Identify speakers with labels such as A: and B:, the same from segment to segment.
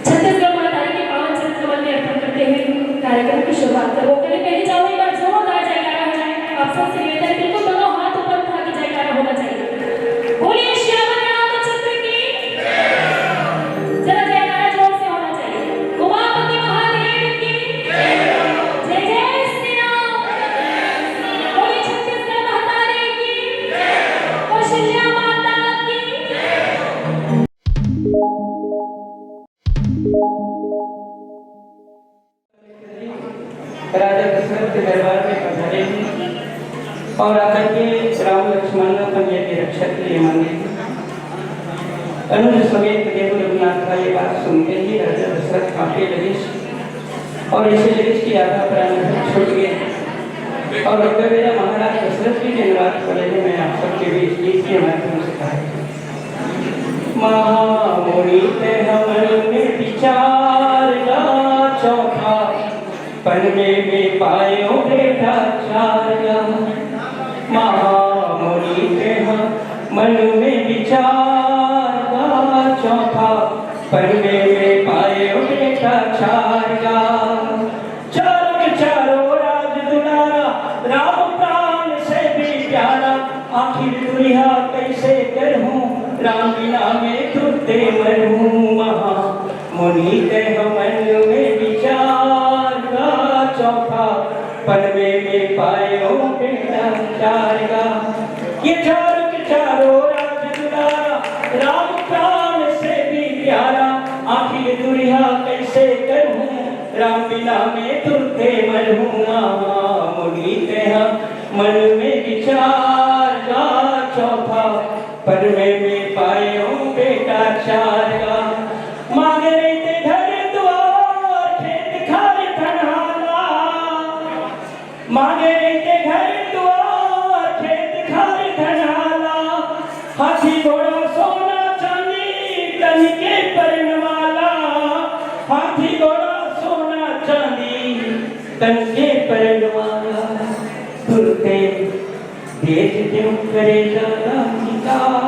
A: छत्तीसगढ़ महातारी के पावन चरित्र में अर्पण करते हुए कार्यक्रम की शुरुआत करो। पहले जाओ एक बार जोरदार जयकारा हो जाए। आप सबसे निवेदन है बिल्कुल दोनों हाथ ऊपर उठा के जयकारा होना चाहिए। बोलिए श्यामल रामचंद्र की जरा जयकारा जोर से होना चाहिए। उमापति महादेव की जय जय श्री राम। बोलिए छत्तीसगढ़ महातारी की कौशल्या माता की।
B: राजा दशरथ के दरबार में पधारे और आकर के राम लक्ष्मण पंजे की रक्षा के लिए मांगे। अनुज समेत देव रघुनाथ का ये बात सुनते ही राजा दशरथ कांपने लगे और इसे लगे कि आधा प्राण छूट गए। और अगर मेरा महाराज दशरथ की धन्यवाद करेंगे मैं आप सबके बीच गीत के माध्यम से कहा। महामुनि ते हमन में विचार चौथा पन्ने में पायो बेटा चार्या। महामुनि के मन में विचार चौथा पन्ने में पायो बेटा चार्या। चारों के चारों राज दुलारा राम प्राण से भी प्यारा। आखिर दुनिया कैसे करूं राम बिना में तुझे मरूं। महामुनि के मन में विचार चौथा पन्ने में पायो बेटा चारगा। ये चारों के चारों राज दुलारा राम प्राण से भी प्यारा। आखिर दुनिया कैसे करूं राम बिना में तुझे मरूं। महामुनि के मन में विचार चौथा पन्ने में पायो बेटा चारगा। मांगे रहते घर द्वार खेत खार खनहाना। मांगे रहते घर द्वार खेत खार खनहाना। हाथी घोड़ा सोना चांदी तन के परनवाला। हाथी घोड़ा सोना चांदी तन के परनवाला। तुरते देश क्यों करे जाला निकाल।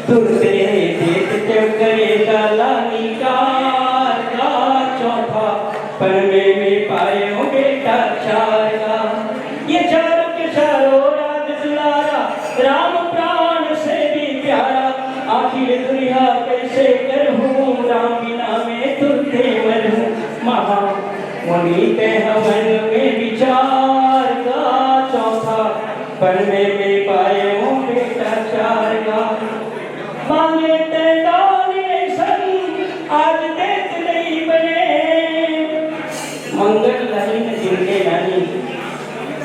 B: तुरते देश क्यों करे जाला निकाल। चौथा पन्ने में पायो बेटा चारगा। ये चारों के चारों राज दुलारा राम प्राण से भी प्यारा। आखिर दुनिया कैसे करूं राम बिना में तुझे मरूं। महामुनि के मन में विचार का चौथा पन्ने में पायो बेटा चारगा। मांगे तेरे संग आज देत नहीं बने। मंगल लाइन जिनके रानी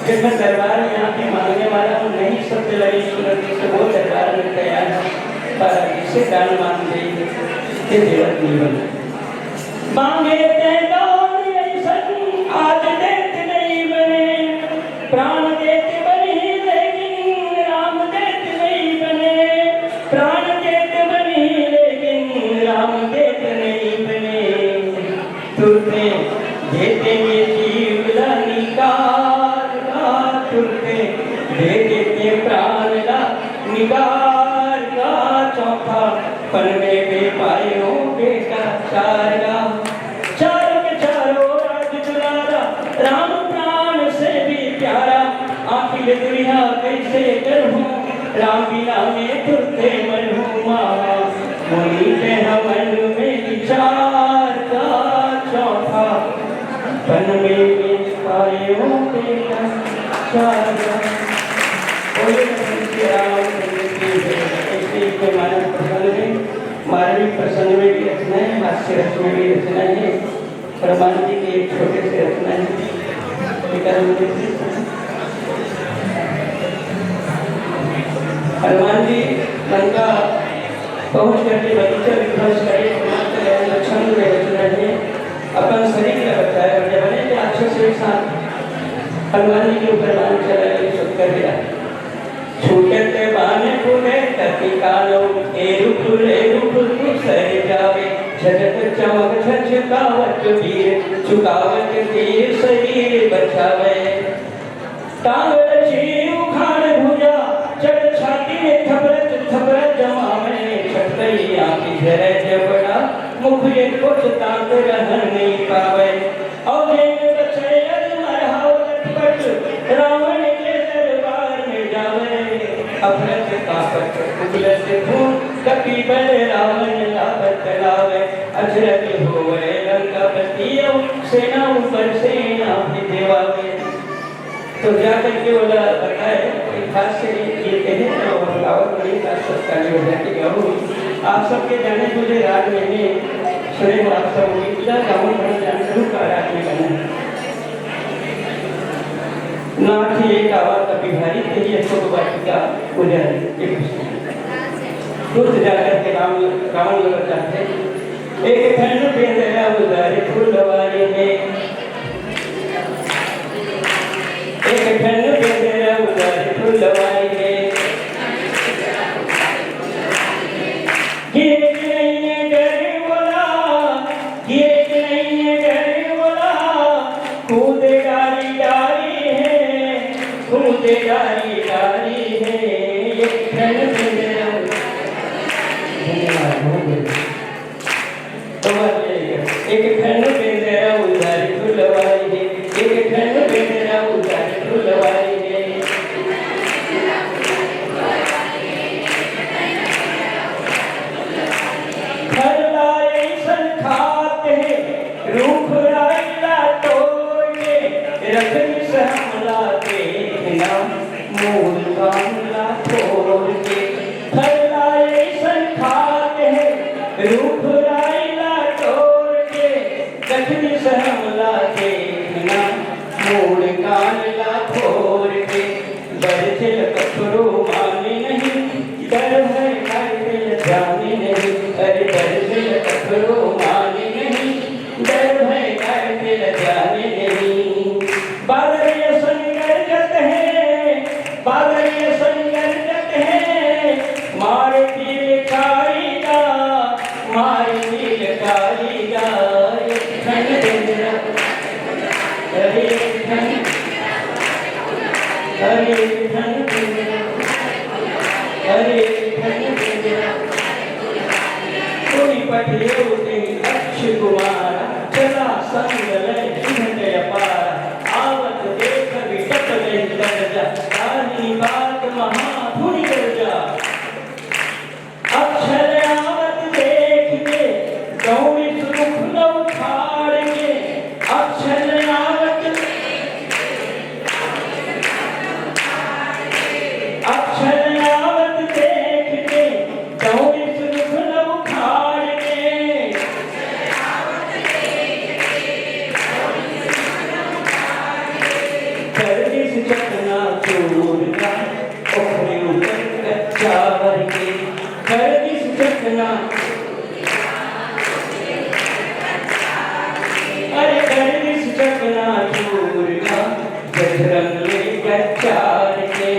B: जब मैं दरबार में आके मांगने वाला हूँ नहीं शब्द लगे सुनने से वो दरबार में तैयार है पर इसे दान मांग गई ये देवत नहीं बने। मांगे तेरे संग आज देत नहीं बने। प्राण देते बने लेकिन राम देत नहीं बने। प्राण देते बने लेकिन राम देत नहीं बने। तुरते देते ये जीव ला निकाल। तुरते दे देते प्राण ला निकाल। चौथा पन्ने में पायो बेटा चारगा। चारों के चारों राज दुलारा राम प्राण से भी प्यारा। आखिर दुनिया कैसे करूं राम बिना में तुझे मरूं। महामुनि के मन में विचार का चौथा पन्ने में पायो बेटा चारगा। ऐसे मानव प्रसंग में मानविक प्रसंग में भी रचना है हास्य रस में भी रचना है। परमानंद जी के एक छोटे से रचना है। हनुमान जी लंका पहुंच करके बगीचा विध्वंस करे लक्षण में रचना है। अपन शरीर का बताया और जब बने राक्षस के साथ हनुमान जी के ऊपर बाण चला शुद्ध कर दिया। छूटते बाने पुने तति कालो रुक सह जावे। झटक चमक झटकावत वीर चुकावत तीर शरीर बचावे। टांगड़ छी उखाड़ भुजा चढ़ छाती में थपरत थपरत जमावे। छटकई आंखी झरे जबड़ा मुख एक कुछ ताक रहन नहीं पावे और जेन बचे मरहाओ लटपट रावण के दरबार में जावे अफरत कापट उगलत खून कपि बल रावण लापत लावे अचरज होवे लंकापति सेना ऊपर सेना भी देवावे। तो जाकर के बोला बताए खास से ये कहे और रावण बड़ी का सत्कार हो जाके गहू आप सबके जाने तुझे राज में सुने आप सब इतना रावण बड़ा जान जरूर का राज में बना नाथ एक आवाज कभी भारी तेरी अशोक वाटिका उजारी दूध जाकर के रावण लोग जाते एक ठंड पे दया उजारे फूलवारी में एक ठंड पे दया उजारे फूलवारी में गिरे नहीं डरे बोला गिरे नहीं डरे बोला कूदे डारी डारी है कूदे डारी डारी है एक ठंड पे दया एक ठंड पे तेरा उजारी फुलवारी है एक ठंड पे तेरा उजारी फुलवारी है घर लाए संखाते रूख राइला तोड़ के रखनी सहमला देखना मूल कामला छोड़ के घर लाए संखाते रूख राइला तोड़ के रखनी सहमला देखना मूल कामला छोड़ के बरछल कपड़ो माने नहीं डर है दिल जाने नहीं अरे बरछल कपड़ो माने नहीं डर है दिल जाने नहीं बादल संगर जत है बादल संगर जत है मार दिल कारीगा मार दिल कारीगा ठंड देना अरे ठंड अरे ठंड देना अरे ठंड देना कोई पटियो अक्षय कुमार चला संग लय सिंह पार आवत देख विकट नहीं दर्जा आनी बात महाधुनि दर्जा अक्षर आवत देख के गौरी सुख लव खाड़ के अक्षर आवत अक्षर आवत देख के गौरी सुख लव खाड़ के गर्दिश चकना चूर का ओखरे ऊपर कच्चा भर के गर्दिश चकना अरे गर्दिश चकना चूर का जठरंग ले कच्चार के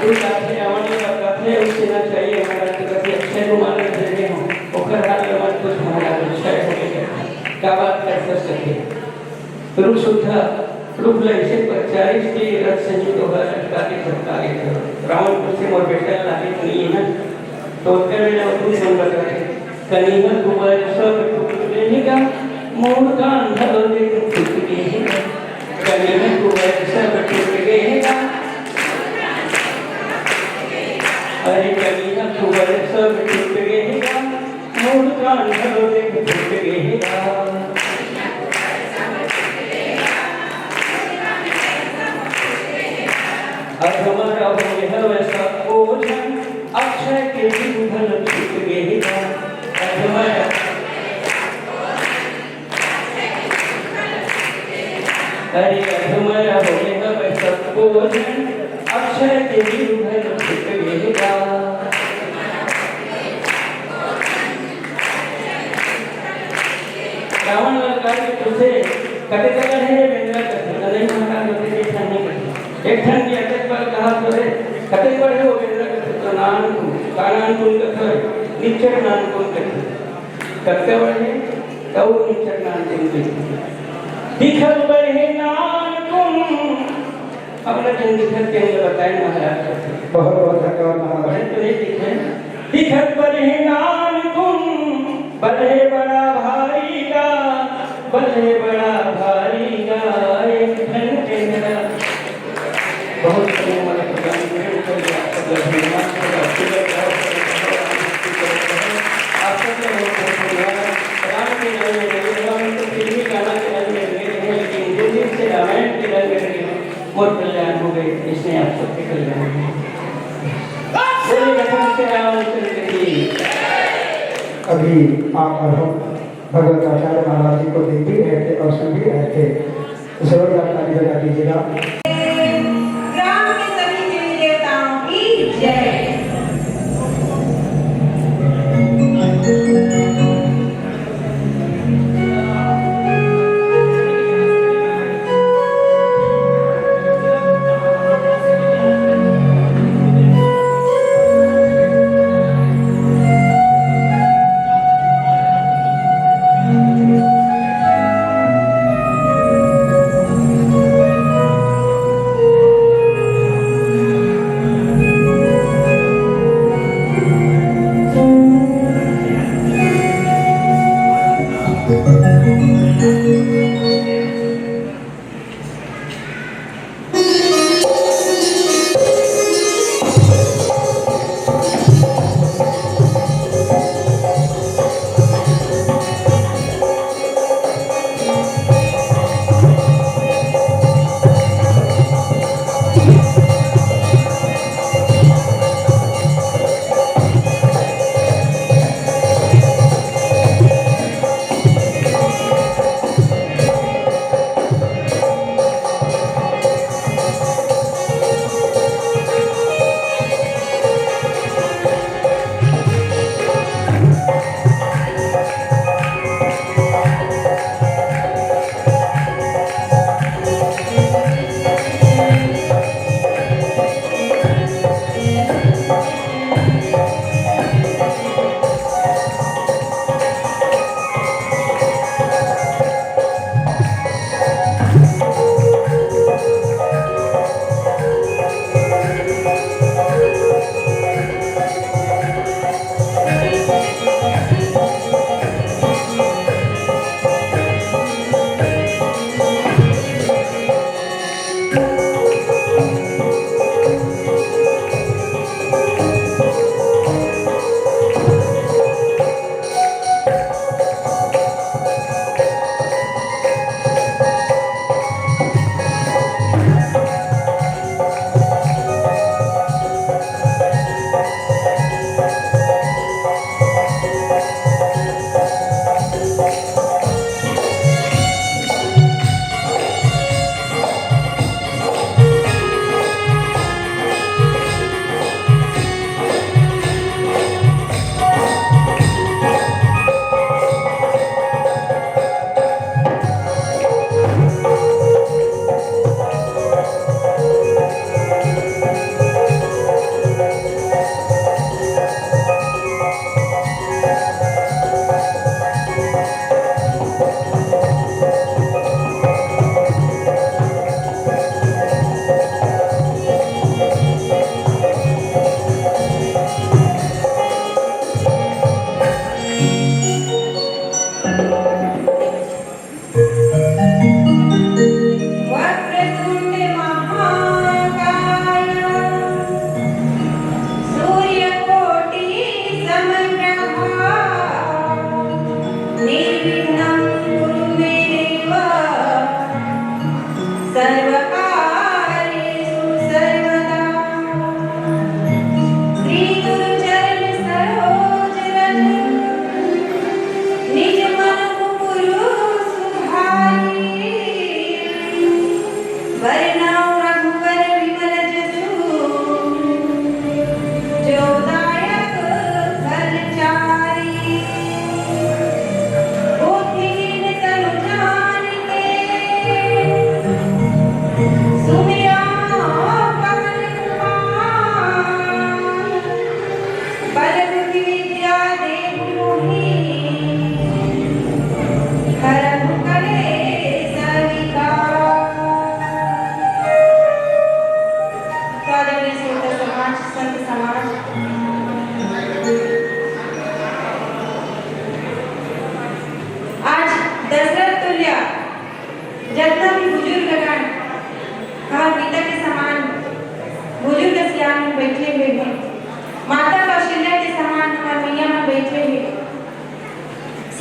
B: कथे रावण का कथे उससे ना चाहिए हमारा कथे अक्षय कुमार के जरिए हो ओकर हाल में मन कुछ हमारा विषय हो गया क्या बात कर सकते रूप सुधा रूप लैसे पर 40 के रथ संयुक्त होकर लटका के झटका के रावण को से मोर बेटा लागे नहीं है ना तो उसके में वो सुन रहा है कनिहा कुमार सब टुकड़े निका मोर कान धरो दे टूट गए कनिहा कुमार सब टुकड़े निका अरे कनिहा कुमार सब टूट गए मोर कान धरो दे टूट गए अब हमारा हो वैसा ओझन अक्षय के जीवन छूट गए अब हमारा अरे अब हमारा हो वैसा ओझन अक्षय के जीवन छूट गए रावण लड़का के तुझे कटे कटे है मेरा कटे नहीं महाराज होते नहीं ठानी एक ठन की अटक पर कहा तो है कटे पर हो मेरा कटे तो नान कानान कुन कथे निचर नान कुन कथे कटे बढ़े तो निचर नान कुन कथे दिखल बढ़े नान कुन अपना जन दिखल के बताए महाराज
C: बहुत बहुत धन्यवाद महाराज।
B: दिखत परिणाम गुम बल्हे बड़ा भारी गा बल्हे बड़ा भारी गा एक घंटे मेरा बहुत मला प्रदान करेल तो आपका धन्यवाद आप सबके राम के नाम में हम तो फिल्मी गाना के नाम में हैं लेकिन जो दिन से रामायण के नाम में मोर कल्याण हो गए इसने आप सबके कल्याण हो गए
C: अभी आप मरहूम भगवत आचार्य महाराज जी को देख भी रहे थे और सुन भी रहे थे जरूर आप ताली बजा दीजिएगा।
D: ग्राम के सभी देवी देवताओं की जय। समाज संत समाज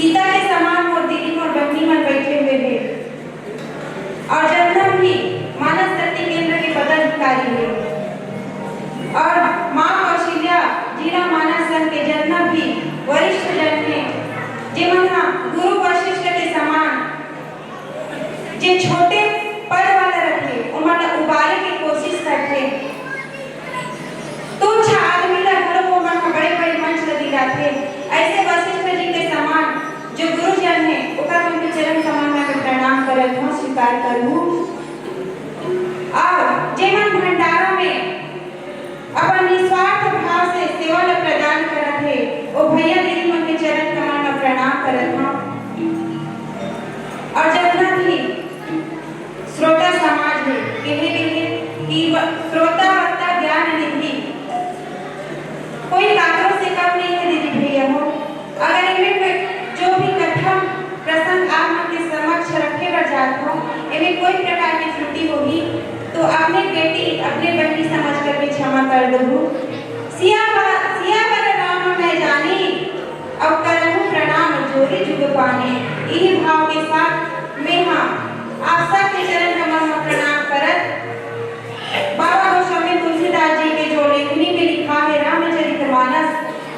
D: सीता के समान और दीदी और बहनी मन बैठे हुए हैं और जन्नत भी मानस शक्ति केंद्र के पदाधिकारी है और माँ कौशल्या जिला मानस संघ के जन्नत भी वरिष्ठ जन है जिमना गुरु वशिष्ठ के समान जे छोटे पद वाला रखे उमन उबारे की कोशिश करते तो आदमी ला घरों को मन बड़े बड़े मंच लगी जाते ऐसे वशिष्ठ जी के समान जो गुरुजन है ओकर उनके चरण कमल में प्रणाम करत हूं स्वीकार करूं और जेमन भंडारा में अपन निस्वार्थ भाव से सेवा ल प्रदान करत है ओ भैया दीदी मन के चरण कमल में प्रणाम करत हूं और जन्नत ही श्रोता समाज है कि श्रोता वक्ता ज्ञान निधि कोई कागरों से कम नहीं है दीदी भैया हो अगर इनमें जो भी कथा प्रसंग आप के समक्ष रखे कर जात हो इनमें कोई प्रकार की त्रुटि होगी तो अपने बेटी अपने बहनी समझ कर के क्षमा कर दो सिया बर राम मैं जानी अब करहूं प्रणाम जोरी जुग पाने यही भाव के साथ मैं आप सबके चरण कमल में प्रणाम करत बाबा गोस्वामी तुलसीदास जी के जो लेखनी में लिखा है रामचरितमानस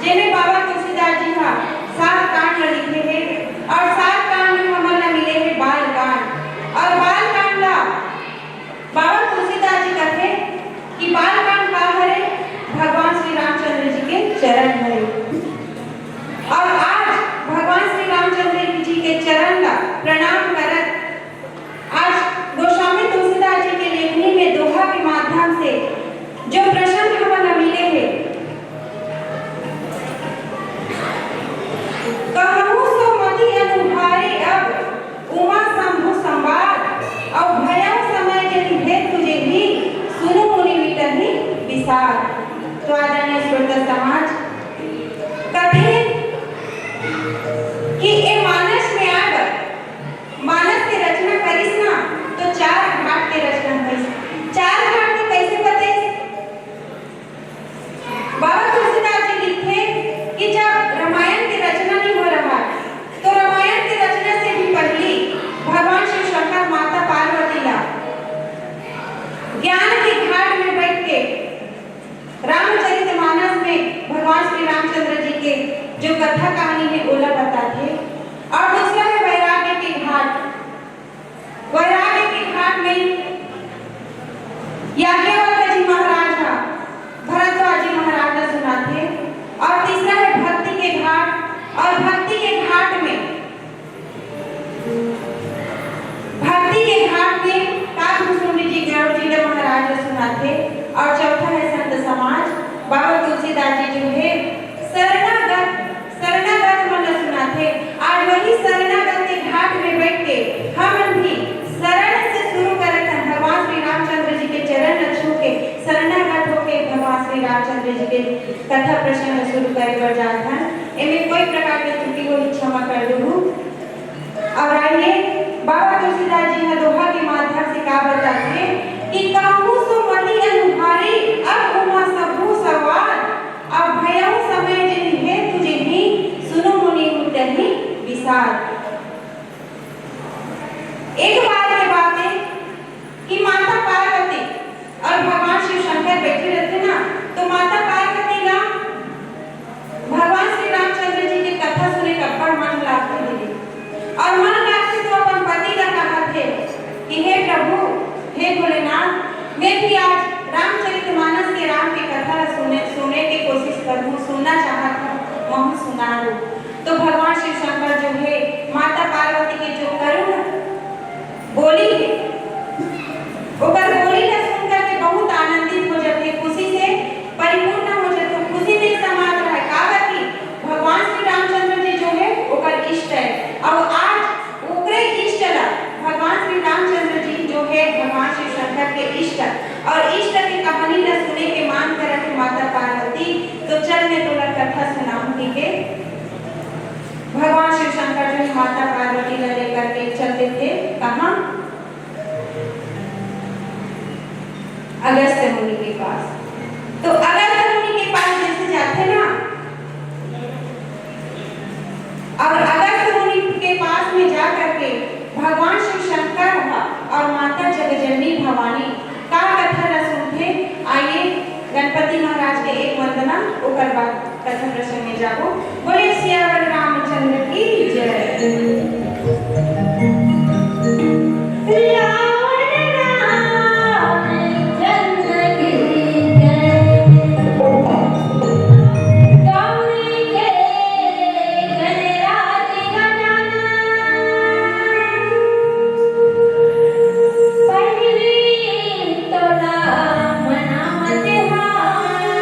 D: जिन्हें बाबा तुलसीदास जी का 7 कांड लिखे हैं और 7 कांड में हमें मिले हैं बाल कांड और बाल कांड ला बाबा तुलसीदास जी कहते कि बाल कांड का है भगवान श्री रामचंद्र जी के चरण है और आज भगवान श्री रामचंद्र जी के चरण ला प्रणाम करत आज गोस्वामी तुलसीदास जी के लेखनी में दोहा के माध्यम से जो प्रसंग हमें मिले हैं कहूं सो मति अनुभारे अब उमा शंभु संवाद और भया समय जनि भेद तुझे भी सुनु मुनि मिटहि विसार तो आदरणीय श्रोता समाज कथे कि ए मानस में आकर मानस की रचना करिस ना तो 4 घाट के रचना करिस 4 घाट के कैसे पते बाबा तुलसीदास जी लिखे कि जब रामायण की रचना नहीं हो रहा तो रामायण की रचना से भी पहले भगवान शिव शंकर माता पार्वती ला ज्ञान के घाट में बैठ के रामचरितमानस में भगवान श्री रामचंद्र जी के जो कथा कहानी है ओला बताते और दूसरा है वैराग्य के घाट में याज्ञवल्क्य जी महाराज का भरद्वाज जी महाराज का सुनाते और तीसरा है भक्ति के घाट और भक्ति के घाट में काकभूषुंडी जी गरुड़ जी महाराज का सुनाते और चौथा है संत समाज बाबा तुलसीदास जी जो है शरणागत मन सुनाते आज वही शरणागत के घाट में बैठ के हम भी शरण से शुरू करते हैं भगवान श्री रामचंद्र जी के चरण छू के शरणागत होके भगवान श्री रामचंद्र जी के कथा प्रसंग शुरू करे बर जात हैं इनमें कोई प्रकार की त्रुटि को क्षमा कर दूं और आइए बाबा तुलसीदास जी ने दोहा के माध्यम से कहा बताते हैं कि कहूं सो मति अनुभारी अब उमा सबू सवार अब भयउ समय जिन है तुझे भी सुनो मुनि मुटहि विसार एक बार की बात है कि माता पार्वती और भगवान शिव शंकर बैठे रहते ना तो माता पार्वती ना भगवान श्री रामचंद्र जी की कथा सुने का बड़ मन लागते थे और मन लागते तो अपन पति का कहा थे कि हे प्रभु हे भोलेनाथ मैं भी आज रामचरितमानस के राम की कथा सुनने की कोशिश करूं सुनना चाहता हूं वह सुना दूं तो भगवान शिव शंकर जो है माता पार्वती के जो करुण बोली है ओकर बोली ला सुनकर के बहुत आनंदित हो जाते खुशी से परिपूर्ण हो जाते खुशी नहीं समाज रहा कागा कि भगवान श्री रामचंद्र जी जो है ओकर इष्ट है और आज ओकरे इष्ट ला भगवान श्री रामचंद्र जी जो है भगवान शिव शंकर के इष्ट और इष्ट की कहानी ला सुने के मान कर के माता पार्वती तो चल मैं तोला कथा सुनाऊं ठीक है भगवान शिव शंकर जो माता पार्वती ला लेकर के चलते थे कहां अगस्त्य मुनि के पास तो अगस्त्य मुनि के पास जैसे जाते ना और अगस्त्य ओकर बाद कथा प्रसंग में जाबो। बोले सियावर रामचंद्र की जय।
A: रावण रामचंद्र की जय। गौरी के गणराज गजानन। पहली तो राम नाम ध्यान।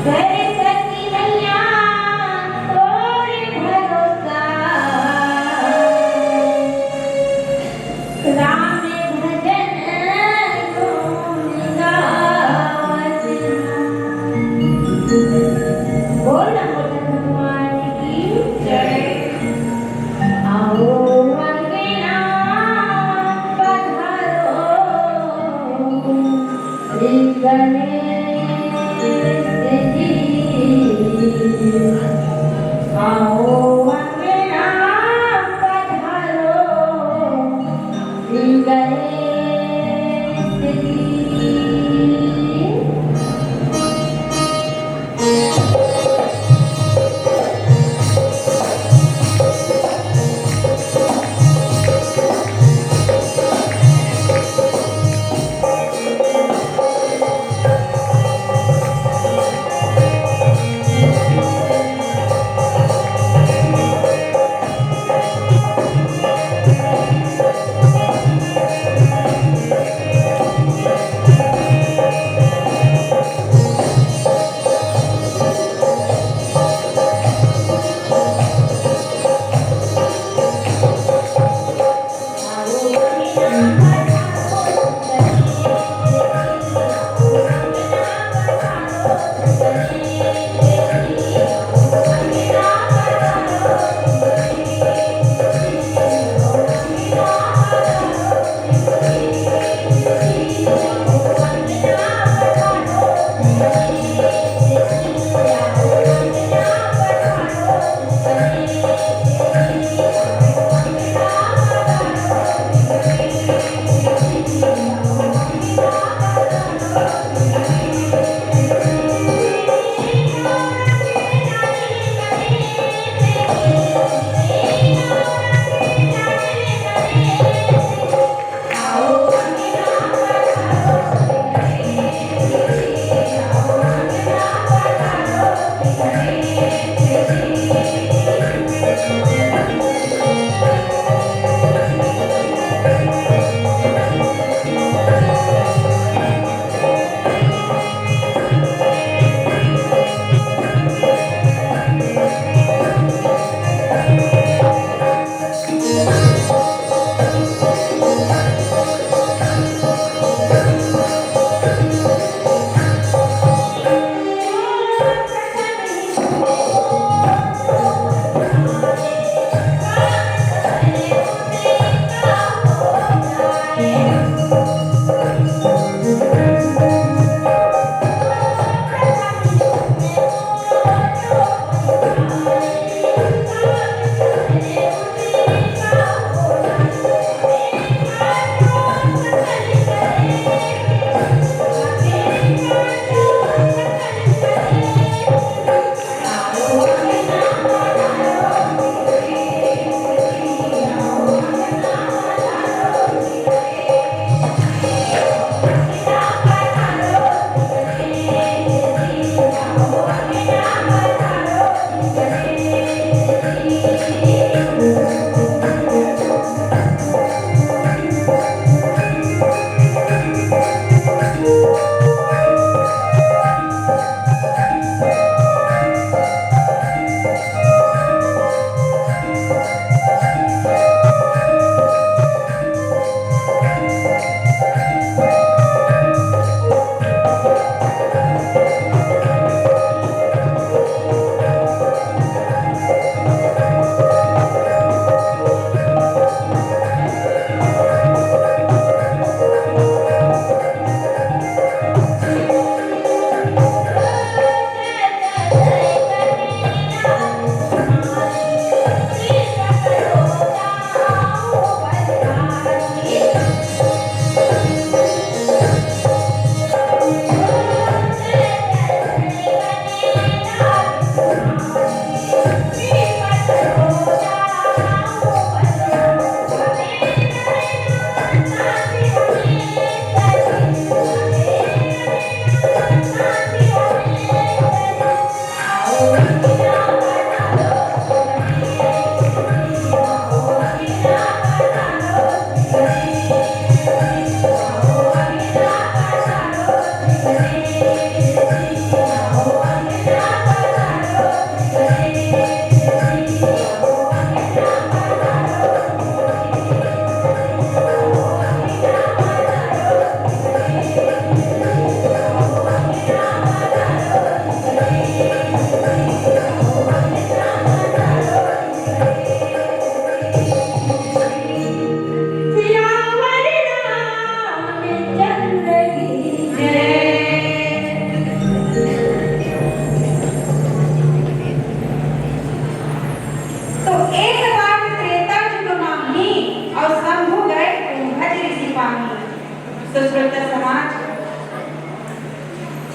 A: करे सकी नैया तोरे भरोसा। राम भजन गुण गावत। बोल भगवान की
D: जय।
A: आओ अंगना पधारो। श्री गणेश जी। आओ अंगना पधारो। श्री गणेश जी।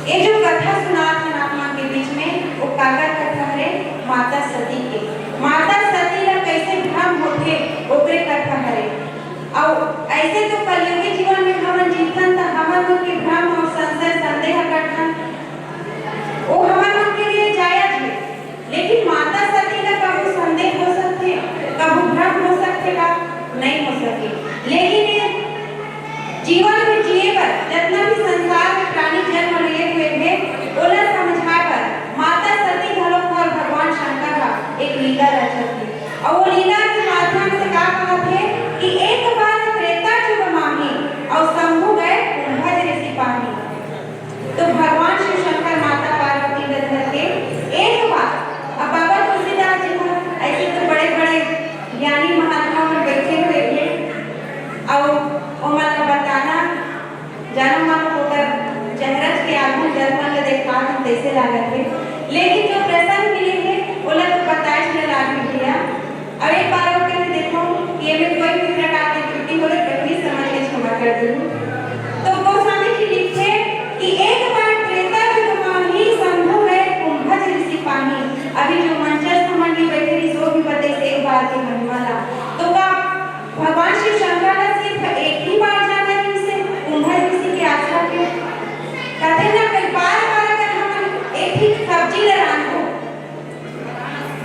D: ये जो कथा सुनात है आप मन के बीच में वो काकर कथा है माता सती के। माता सती ला कैसे भ्रम होथे ओकरे कथा है। और ऐसे तो कलयुगी जीवन में हमन जीवन त हमन मन के भ्रम और संशय संदेह करथन वो हमन मन के लिए जायज है। लेकिन माता सती ला कबू संदेह हो सकथे, कबू भ्रम हो सकथे का नहीं हो सके। लेकिन ये जीवन में जिए पर जितना भी संसार में प्राणी जन्म लिए हुए हैं ओला समझाकर माता सती घलो और भगवान शंकर का एक लीला रचत है। और वो लीला के माध्यम से का कहत है कि एक बार त्रेता युग माही और शंभु गए कुंभज ऋषि पानी। तो भगवान शिव शंकर माता पार्वती के धर के एक बार अब बाबा तुलसीदास जी को ऐसे तो बड़े बड़े ज्ञानी महात्मा में बैठे हुए थे और उमर का बताना जानो मन होकर चेहरज के आगू दर्पण ले देखा हम कैसे लागत है। लेकिन जो प्रसंग मिले है ओला तो पता ही लाग गया। अब एक बार वो कहते देखो ये में कोई भी प्रकार की त्रुटि हो तो प्लीज समझ के क्षमा कर दो। तो गोस्वामी जी लिखते कि एक बार त्रेता युग माही शंभु गए कुंभज ऋषि पानी। अभी जो मंचस्थ मंडली बैठे रही सो भी बते एक बार की महिमा ला। तो का भगवान शिव शंकर ने सिर्फ एक ही बार जाना है इनसे कुंभज ऋषि के आश्रम के कहते ना कई बार अगर हम एक ही सब्जी ले रांधो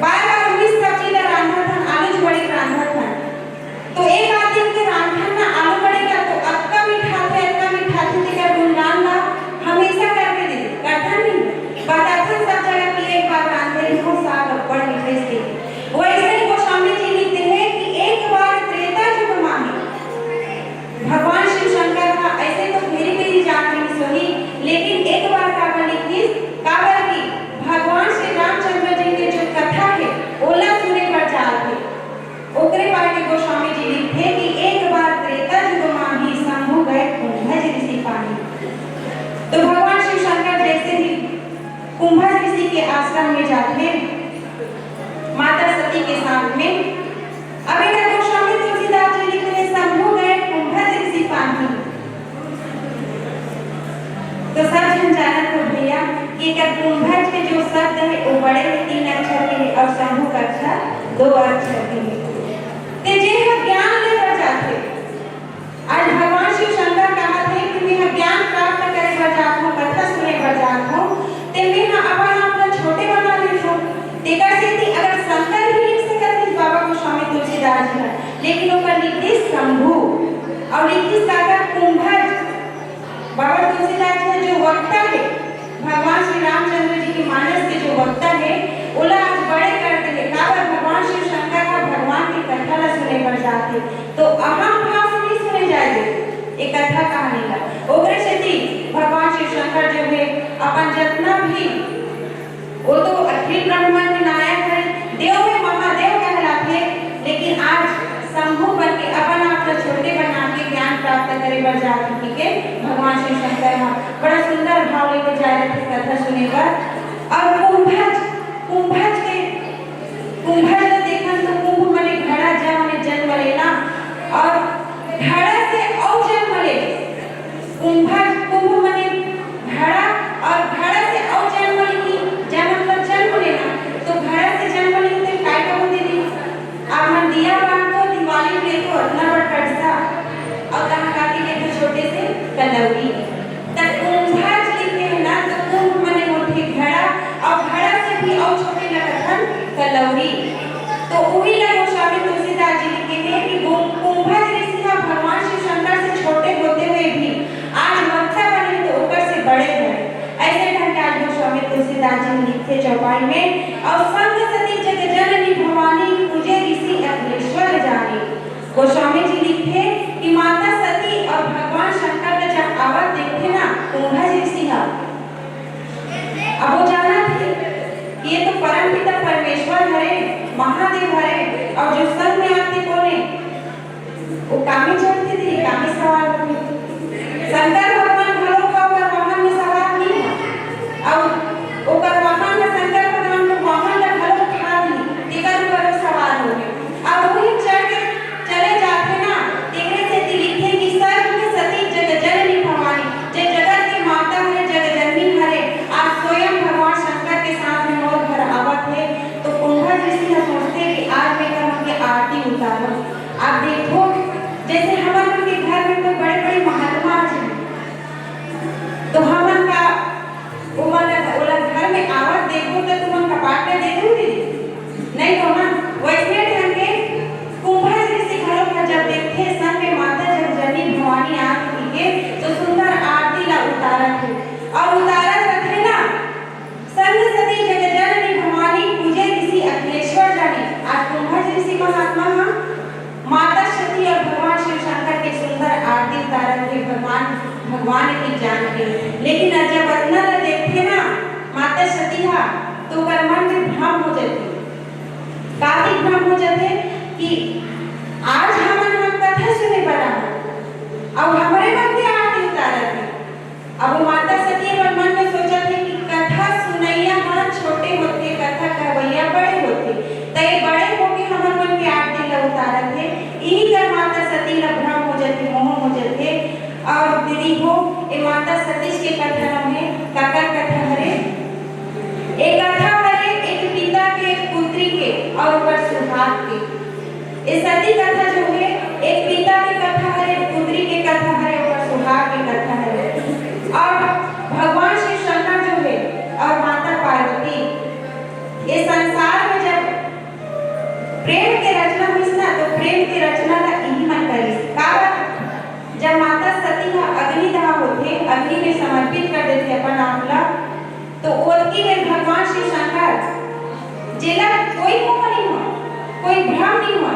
D: बार वही सब्जी ले रांधा था आलू बड़ी रांधा था तो एक आदमी के रांधन में आलू बड़ी का तो अक्का मीठा थे तेरा गुणगान ला हमेशा करके दे करता नहीं बताता सब जगह की एक बार रांधे हो साग बड़ मीठे से। वैसे ही गोस्वामी जी लिखते हैं कि एक बार त्रेता युग माही भगवान शिव शंकर का ऐसे तो मेरी जान नहीं सुनी। लेकिन एक बार काबर लिखी काबर की भगवान श्री रामचंद्र जी के जो कथा है ओला सुने पर जाते ओकरे बारे में गोस्वामी जी लिखते कि एक बार त्रेता युग माही शंभु गए कुंभज ऋषि पानी। तो भगवान शिव शंकर जैसे ही कुंभज ऋषि के आश्रम में जाते माता सती के साथ में अब इधर गोस्वामी तुलसीदास जी लिखते शंभु गए कुंभज ऋषि पानी। तो सब जन जानत हो भैया कि कुंभज के जो शब्द है वो बड़े में 3 अक्षर के है और शंभु का अक्षर 2 अक्षर के है। ते जे हम ज्ञान ले पर जाते आज भगवान शिव शंकर कहा थे कि मैं ज्ञान प्राप्त करे पर जात हूं कथा सुने पर जात हूं ते मैं अपन अपना छोटे बना ले हूं तेकर से थी अगर शंकर भी लिख सकत है बाबा गोस्वामी तुलसीदास जी लेकिन ओकर लिखते शंभु और लिखती सागर कुंभज। बाबा तुलसीदास जी जो वक्ता है भगवान श्री रामचंद्र जी के मानस के जो वक्ता है ओला आज बड़े करते हैं काबर भगवान शिव शंकर का भगवान की कथा ला सुने पर जाते तो अहम भाव से नहीं सुने जाए एक कथा कहानी का ओकरे से थी भगवान शिव शंकर जो है अपन जितना भी वो तो अखिल ब्रह्मांड के नायक है देव में महादेव कहलाते लेकिन आज शंभु बन के अपन आप छोटे बना के ज्ञान प्राप्त करे बर जाते ठीक है। भगवान शिव शंकर बड़ा सुंदर भाव लेके जा रहे थे कथा सुने पर। और कुंभज देखन तो कुंभ मने घड़ा जा मने जन्म लेना और घड़ा से औ जन्म ले कुंभ मने घड़ा और घड़ा से औ जन्म लेनी जन्म मतलब जन्म लेना तो घड़ा से जन्म लेते काय का होती थी आप मन दिया बांटो दिवाली पे तो इतना बड़ा कटसा और कहां काटी के तो छोटे से कलौरी तक कुंभज लिखे है ना तो कुंभ मने मोटी घड़ा और घड़ा से भी और छोटे लगन कलौरी। तो वही ला गोस्वामी तुलसीदास जी लिखे हैं कि कुंभज ऋषि भगवान शिव शंकर से छोटे होते हुए भी आज वक्ता बने तो ऊपर से बड़े हैं। ऐसे ढंग के आज गोस्वामी तुलसीदास जी लिखे चौपाई में और संग सती जग जननी भवानी पूजे ऋषि अखिलेश्वर जाने। गोस्वामी जी लिखे कि माता सती और भगवान शंकर का जब आवत देखते ना कुंभज ऋषि अब वो जाना थे ये तो परमपिता परमेश्वर हरे महादेव हरे और जो संग में आते कोने वो कामी चढ़ते थे कामी सवार होते शंकर भगवान घरों का वाहन में सवार नहीं और ओकर वाहन में शंकर भगवान को वाहन ला घरों खा दी टिकट पर सवार हो गए अब वही चढ़ के चले जाते ना देखने से लिखे कि सर्व में सती जग जननी भवानी जय जगत की माता है जग जननी हरे नहीं तो ना वैसे ढंग के कुंभा जैसे घरों का जब देखते सन में माता जब जनी भवानी आंख के तो सुंदर आरती ला उतारा थे और उतारा रखे ना संग सती जगजननी भवानी पूजे किसी अखिलेश्वर जाने आज कुंभा जैसी महात्मा हाँ माता सती और भगवान शिव शंकर के सुंदर आरती उतारा थे भगवान की जान के लेकिन जब अपना देखते ना माता सती हा तो कर मन में भ्रम हो जाते काफी भ्रम हो जाते कि आज हम कथा सुने बड़ा अब हमारे मन के आरती उतारा थे अब वो माता सती अपन मन में सोचा थे कि कथा सुनैया हाँ छोटे होते कथा कहवैया बड़े होते तय बड़े होके हमारे मन के आरती ला उतारा थे यही कर माता सती ला भ्रम हो जाते मोह हो जाते और दीदी हो ये माता सतीश के कथा में काकर कथा हरे एक कथा हरे एक पिता के एक पुत्री के और ऊपर सुहाग के ये सती कथा जो है एक पिता की कथा हरे पुत्री के कथा हरे ऊपर सुहाग की कथा हरे और भगवान शिव शंकर जो है और माता पार्वती ये संसार में जब प्रेम की रचना हुई ना तो प्रेम की रचना का यही मन करी कारण जब माता सती का अग्निदाह होते अग्नि में समर्पित कर देते अपन आंवला तो ओरकी में भगवान शिव शंकर जिला कोई मोह नहीं हुआ कोई भ्रम नहीं हुआ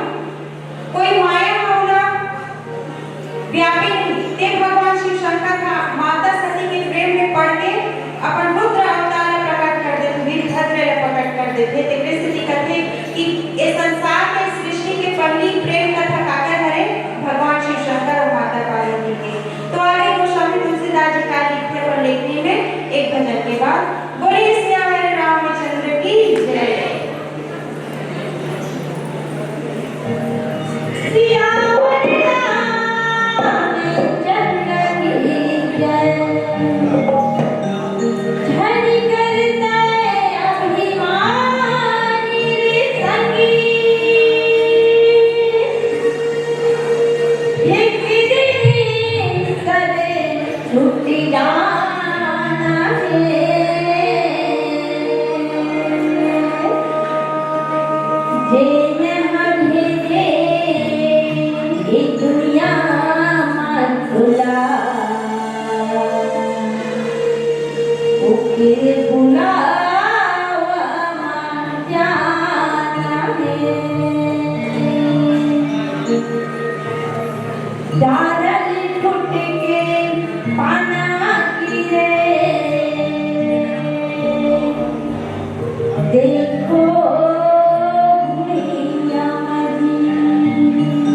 D: कोई माया मामला व्यापी नहीं ते भगवान शिव शंकर का माता सती के प्रेम में पड़ के अपन रुद्र अवतार प्रकट कर देते वीरभद्र प्रकट कर देते ते कृष्ण कहते कि ये संसार में सृष्टि के पहली प्रेम कथा काकर हरे भगवान शिव शंकर और माता पार्वती के तो आगे गोस्वामी तुलसीदास जी का लिखे पर लेखनी में एक भजन के बाद बोलिए सियावर रामचंद्र की जय
A: सियावर रामचंद्र की जय धनी करता अभिमानी संगी एक दिन करे छुट्टी जाना है जेन हमें दे ये दुनिया मत भुला ओके बुलावा मत जाना है दारल फुट के पाना गिरे देखो भैया मजी।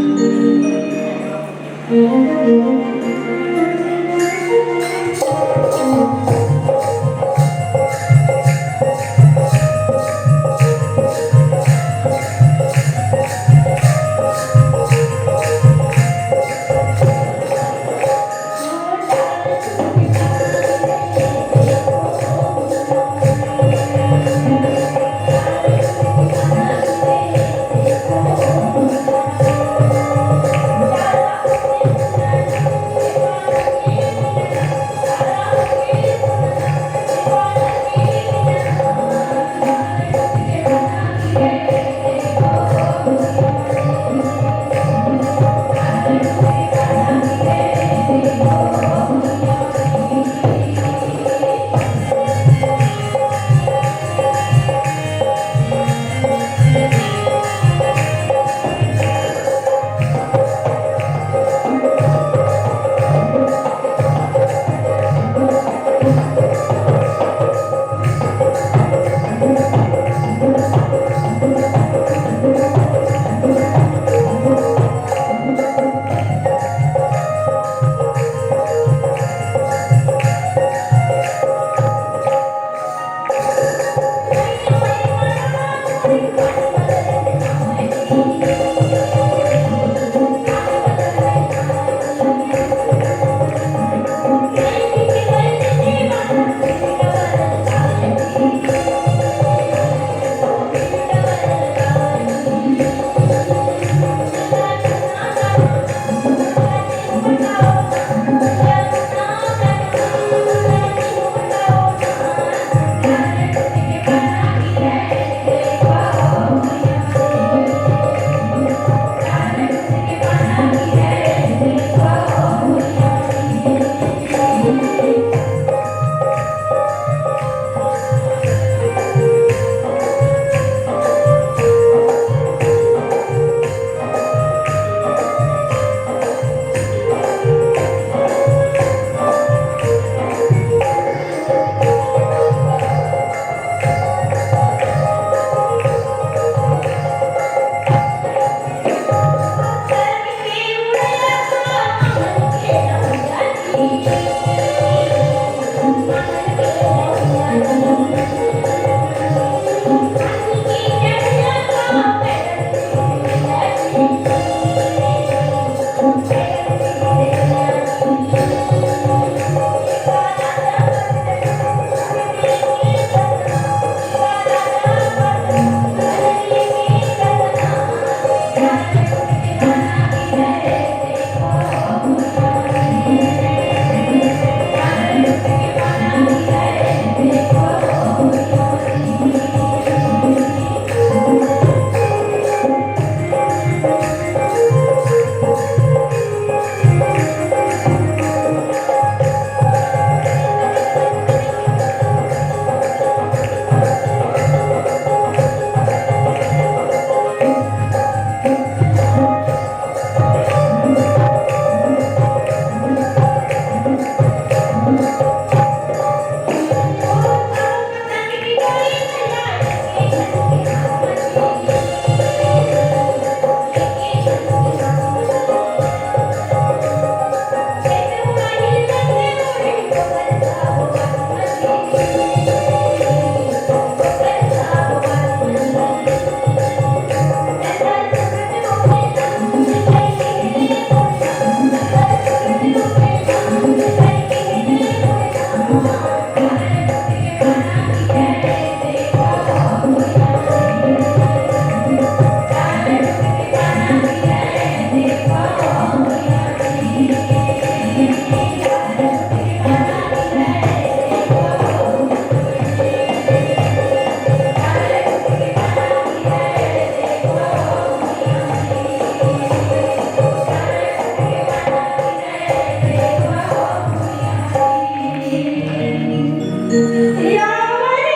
A: यावर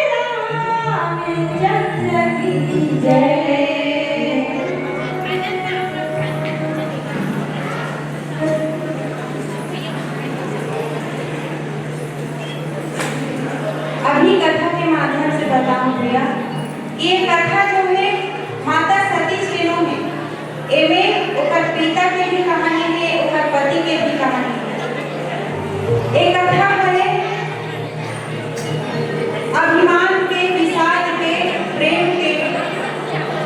A: रामचंद्र की जय।
D: अभी कथा के माध्यम से बताऊं भैया, ये कथा जो है माता सती श्रेणों में एमे ओकर पिता के भी कहानी है, ओकर पति के भी कहानी है। एक कथा है अभिमान के, विषाद के, प्रेम के,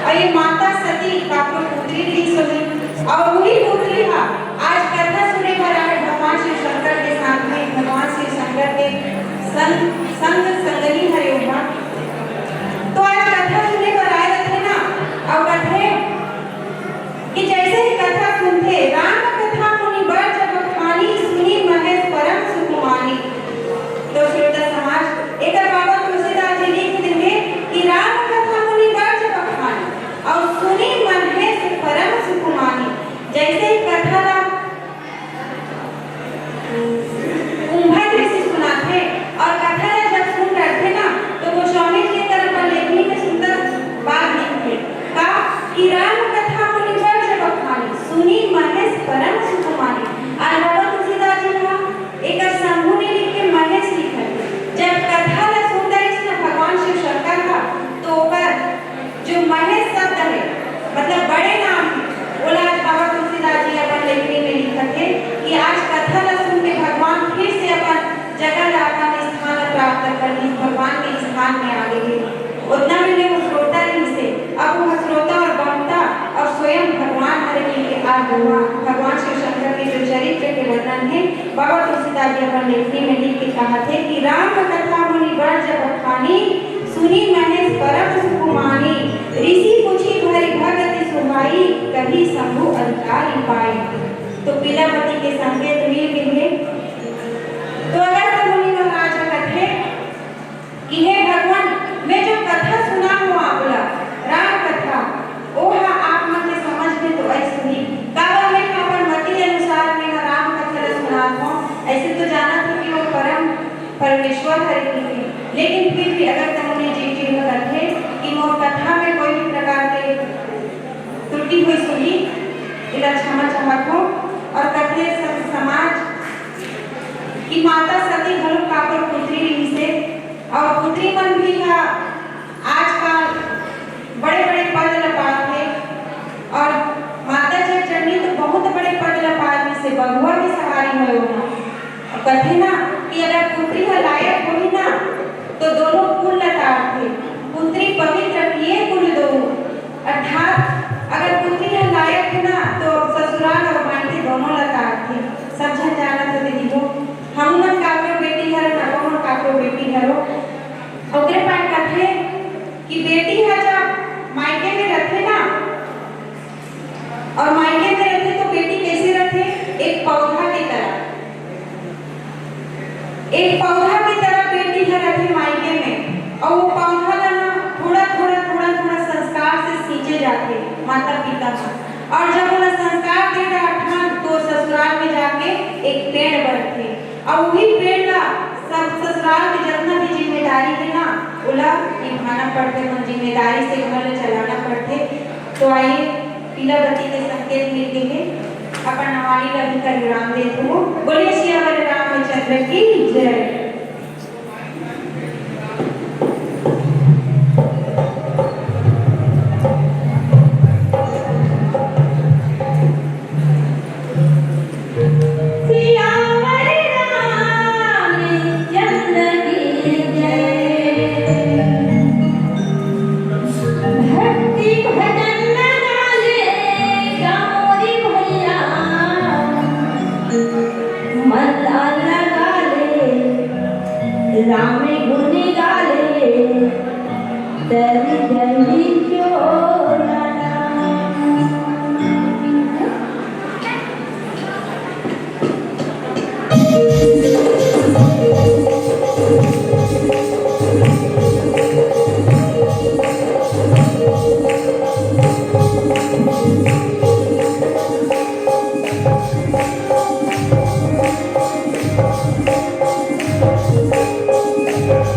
D: और ये माता सती का पुत्री थी सुनी, और वही पुत्री हा आज कथा सुने पर आए भगवान शिव शंकर के साथ में, भगवान शिव शंकर के संग संगनी हरे उमा। तो आज कथा सुनने पर आए थे ना, और कथे कि जैसे ही कथा सुनते राम कथा मुनि बड़ जब खानी सुनी महेश परम सुकुमानी। तो श्रोता समाज एक बाबा तुलसीदास जी लिख देंगे कि राम कथा मुनि बड़ जब खानी और सुनी महेश परम सुकुमानी। जैसे ही कथा ला कुंभा ऋषि सुनाते और कथा जब सुन रहे थे ना, तो गोस्वामी जी के तरफ लेखनी में सुंदर बात लिखते का कि राम कथा मुनि बड़ जब खानी सुनी महेश परम सुकुमानी। और बाबा तुलसीदास जी का एक शंभु ने लिख के महेश लिखा। जब कथा ला सुन रहे थे ना भगवान शिव शंकर का, तो ओकर जो महेश शब्द है मतलब बड़े नाम है, बोला बाबा तुलसीदास जी अपन लेखनी में लिखा थे कि आज कथा ला सुन के भगवान फिर से अपन जगह ला अपन स्थान प्राप्त कर ली, भगवान के स्थान में आ गए। उतना मिले वो श्रोता ही से, अब वो श्रोता और बनता और स्वयं भगवान हरे के आज भगवान शिव शंकर के जो चरित्र के वर्णन है बाबा तुलसीदास जी अपन लेखनी में लिख के कहा थे कि राम कथा मुनि बड़ जब खानी सुनी महेश परम सुकुमानी। ऋषि पूछी भरी भगति सुहाई कभी शंभु अधिकारी पाई। तो पीलावती के संकेत मिल गए। तो अगर मुनि महाराज कथे कि हे भगवान मैं जो कथा सुना हूँ आपला राम कथा ओहा आप मन के समझ में तो ऐसे सुनी काबा मैं अपन मति अनुसार मैं राम कथा सुना हूँ। ऐसे तो जाना था कि वो परम परमेश्वर हरि की है, लेकिन फिर भी अगर तुमने जी जी कथे कि मोर कथा में कोई भी प्रकार के त्रुटि हुई सुनी इधर क्षमा चाहत हो। और कथे समाज कि माता सती घरों कापर पुत्री रही से और पुत्री मन भी का आजकल बड़े बड़े पद लपात है। और माता जब चढ़नी तो बहुत बड़े पद लपात में से बगुआ की सवारी हुए होना। और कथे ना कि अगर पुत्री का लायक होगी ना तो दोनों कुल लताड़ थे, पुत्री पवित्र किए कुल दो। अर्थात अगर पुत्री का लायक है ना तो ससुराल और मायके दोनों लताड़ थे। समझा जाना तो दीदी वो हम मन काको बेटी हरो ना हम काको बेटी हरो। ओकरे पास कथे कि बेटी है जब मायके में रहते ना और मायके में रहते तो बेटी कैसे रहते, एक पौधा की तरह, एक पौधा की तरह बेटी है रहती मायके में। और वो पौधा ना थोड़ा थोड़ा थोड़ा थोड़ा संस्कार से सींचे जाते माता पिता से, और जब उन्हें संस्कार दे रहा तो ससुराल में जाके एक पेड़ बढ़ते और वही पेड़ का सब ससुराल की जितना भी जिम्मेदारी है ना उला निभाना पड़ते, मन जिम्मेदारी से उन्हें चलाना पड़ते। तो आइए पीलावती के संकेत मिल गए अपन हमारी लभी का विराम दे दो। बोलिए श्री रामचंद्र की जय।
A: राम गुण गाले दरी दरी
E: Thank you.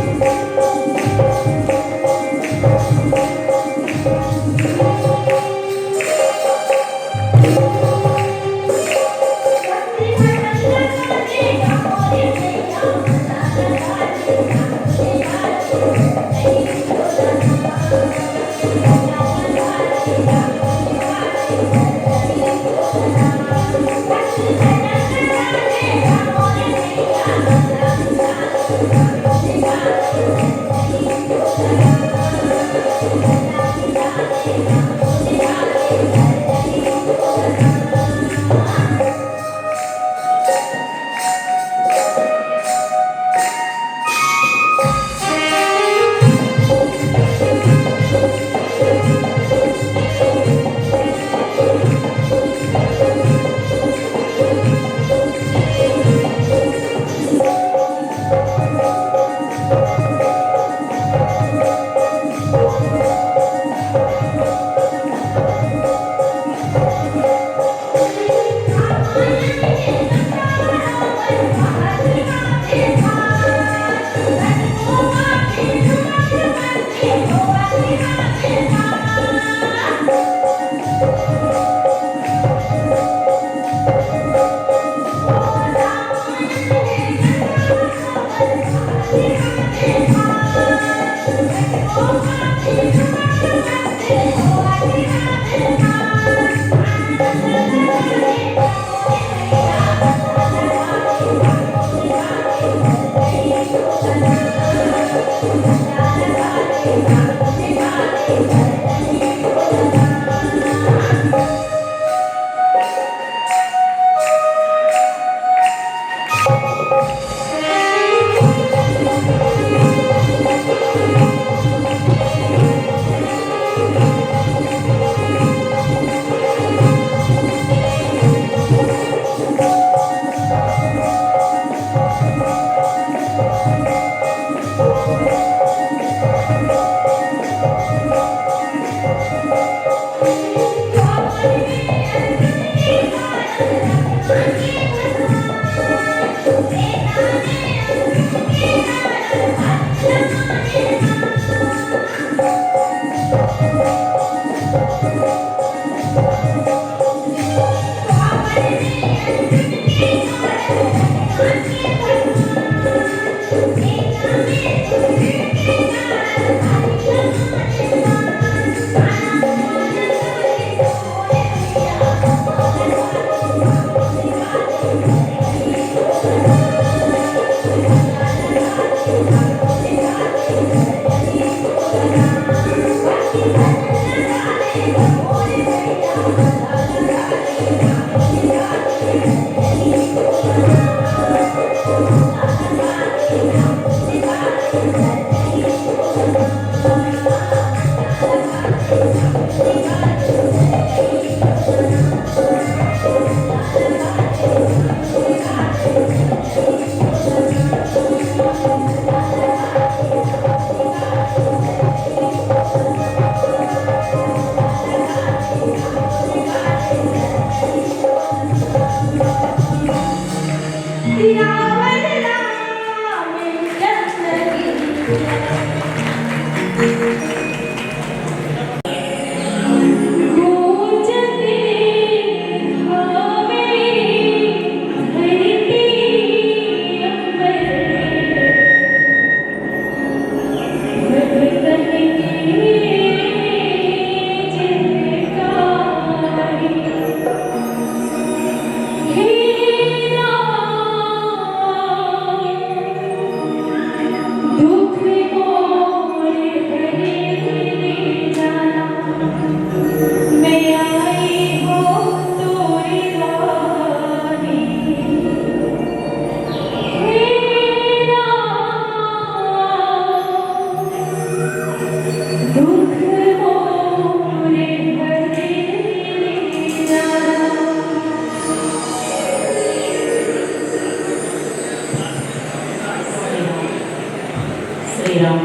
E: श्रीराम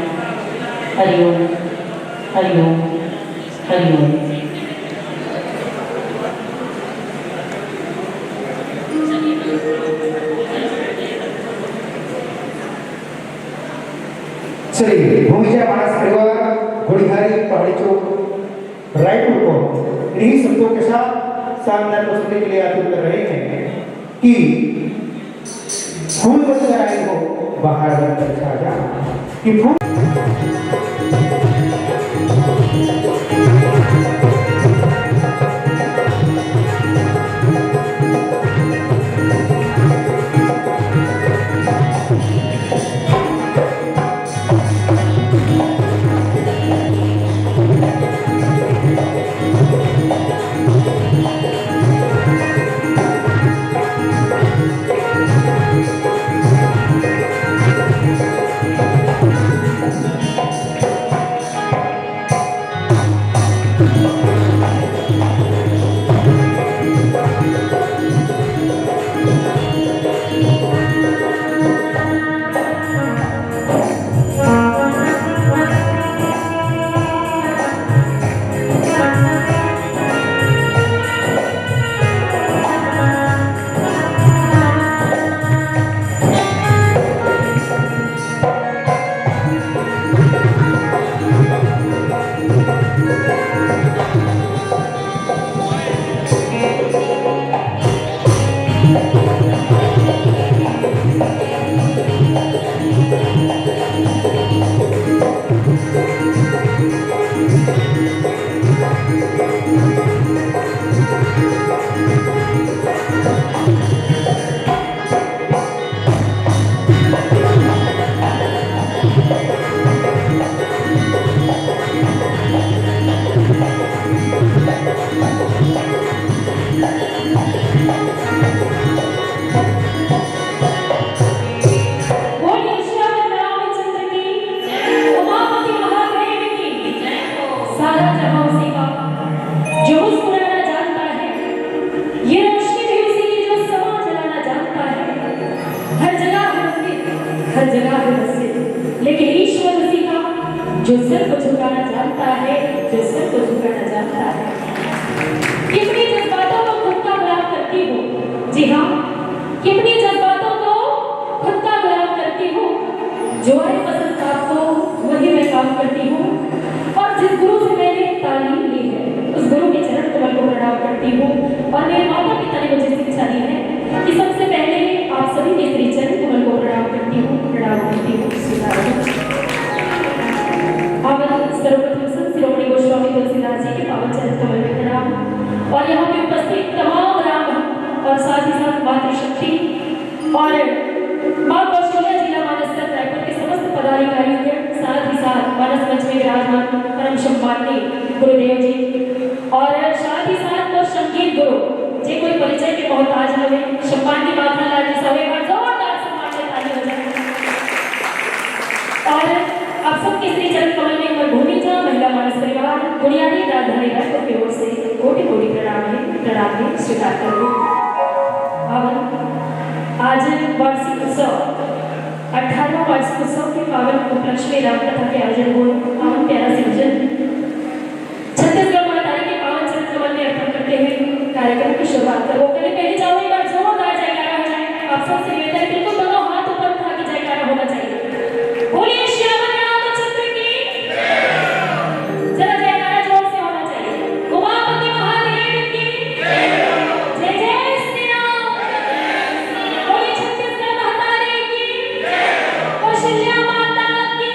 E: हरिओम हरिओम हरिओम।
C: श्री भूमिजा मानस परिवार घोड़ीहारी पहाड़ी चौक रायपुर को इन्हीं शब्दों के साथ शानदार प्रस्तुति के लिए आतुर कर रहे हैं कि फूल बन आए हो बाहर बनकर छा जा कि फूल
A: बोलिए श्याम रामचंद्र की, उमापति महादेव की, सारा जहां उसी का, जो मुस्कुराना जानता है, ये रोशनी भी उसी की जो समा जलाना जानता है। हर जगह है मंदिर, हर जगह है मस्जिद, लेकिन ईश्वर उसी का, जो सिर को झुकाना जानता है, जो सिर को झुकाना जानता है। कितनी जज्बातों को खुद का गुलाम करती हूँ, जी हाँ, कितनी जज्बातों को खुद का गुलाम करती हूँ। जो है पसंद आपको वही मैं काम करती हूँ, और जिस गुरु से मैंने तालीम ली है उस गुरु के चरण कमल को प्रणाम करती हूँ। और मेरे माता पिता ने मुझे शिक्षा दी है कि सबसे पहले आप सभी के श्री चरण कमल को प्रणाम करती हूँ, प्रणाम करती हूँ। सर्वप्रथम संत शिरोमणि गोस्वामी तुलसीदास जी के पावन चरण कमल में प्रणाम। और यहाँ पे उपस्थित तमाम राम और साथ ही साथ मातृशक्ति और माँ कौशल्या जिला मानस संघ रायपुर के समस्त पदाधिकारियों के साथ ही साथ मानस मंच में विराजमान परम सम्माननीय गुरुदेव जी और साथ ही साथ वो संगीत गुरु जे कोई परिचय के मोहताज हवे सम्माननीय माखन लाल जी सवे बार जोरदार सम्मान से ताली हो जाए। और आप सबके श्री चरण कमल में मैं भूमिका महिला मानस परिवार बुनियादी राजधानी रायपुर की ओर से कोटि कोटि प्रणाम में स्वीकार करूँ। आज वार्षिक उत्सव 18वां वार्षिक उत्सव के पावन उपलक्ष्य में रामकथा के आयोजन को पावन प्यारा सिंचन छत्तीसगढ़ महातारी के पावन चरण कमल में अर्पण करते हुए कार्यक्रम की शुरुआत करो। पहले जाओ एक बार जोरदार जयकारा हो जाए। आप सबसे निवेदन है बिल्कुल दोनों हाथ ऊपर उठा के जयकारा होना चाहिए। बोलिए श्याम रामचंद्र की, जरा जयकारा जोर से होना चाहिए। उमापति महादेव की जय जय श्री राम। बोलिए छत्तीसगढ़ महातारी की, कौशल्या माता की।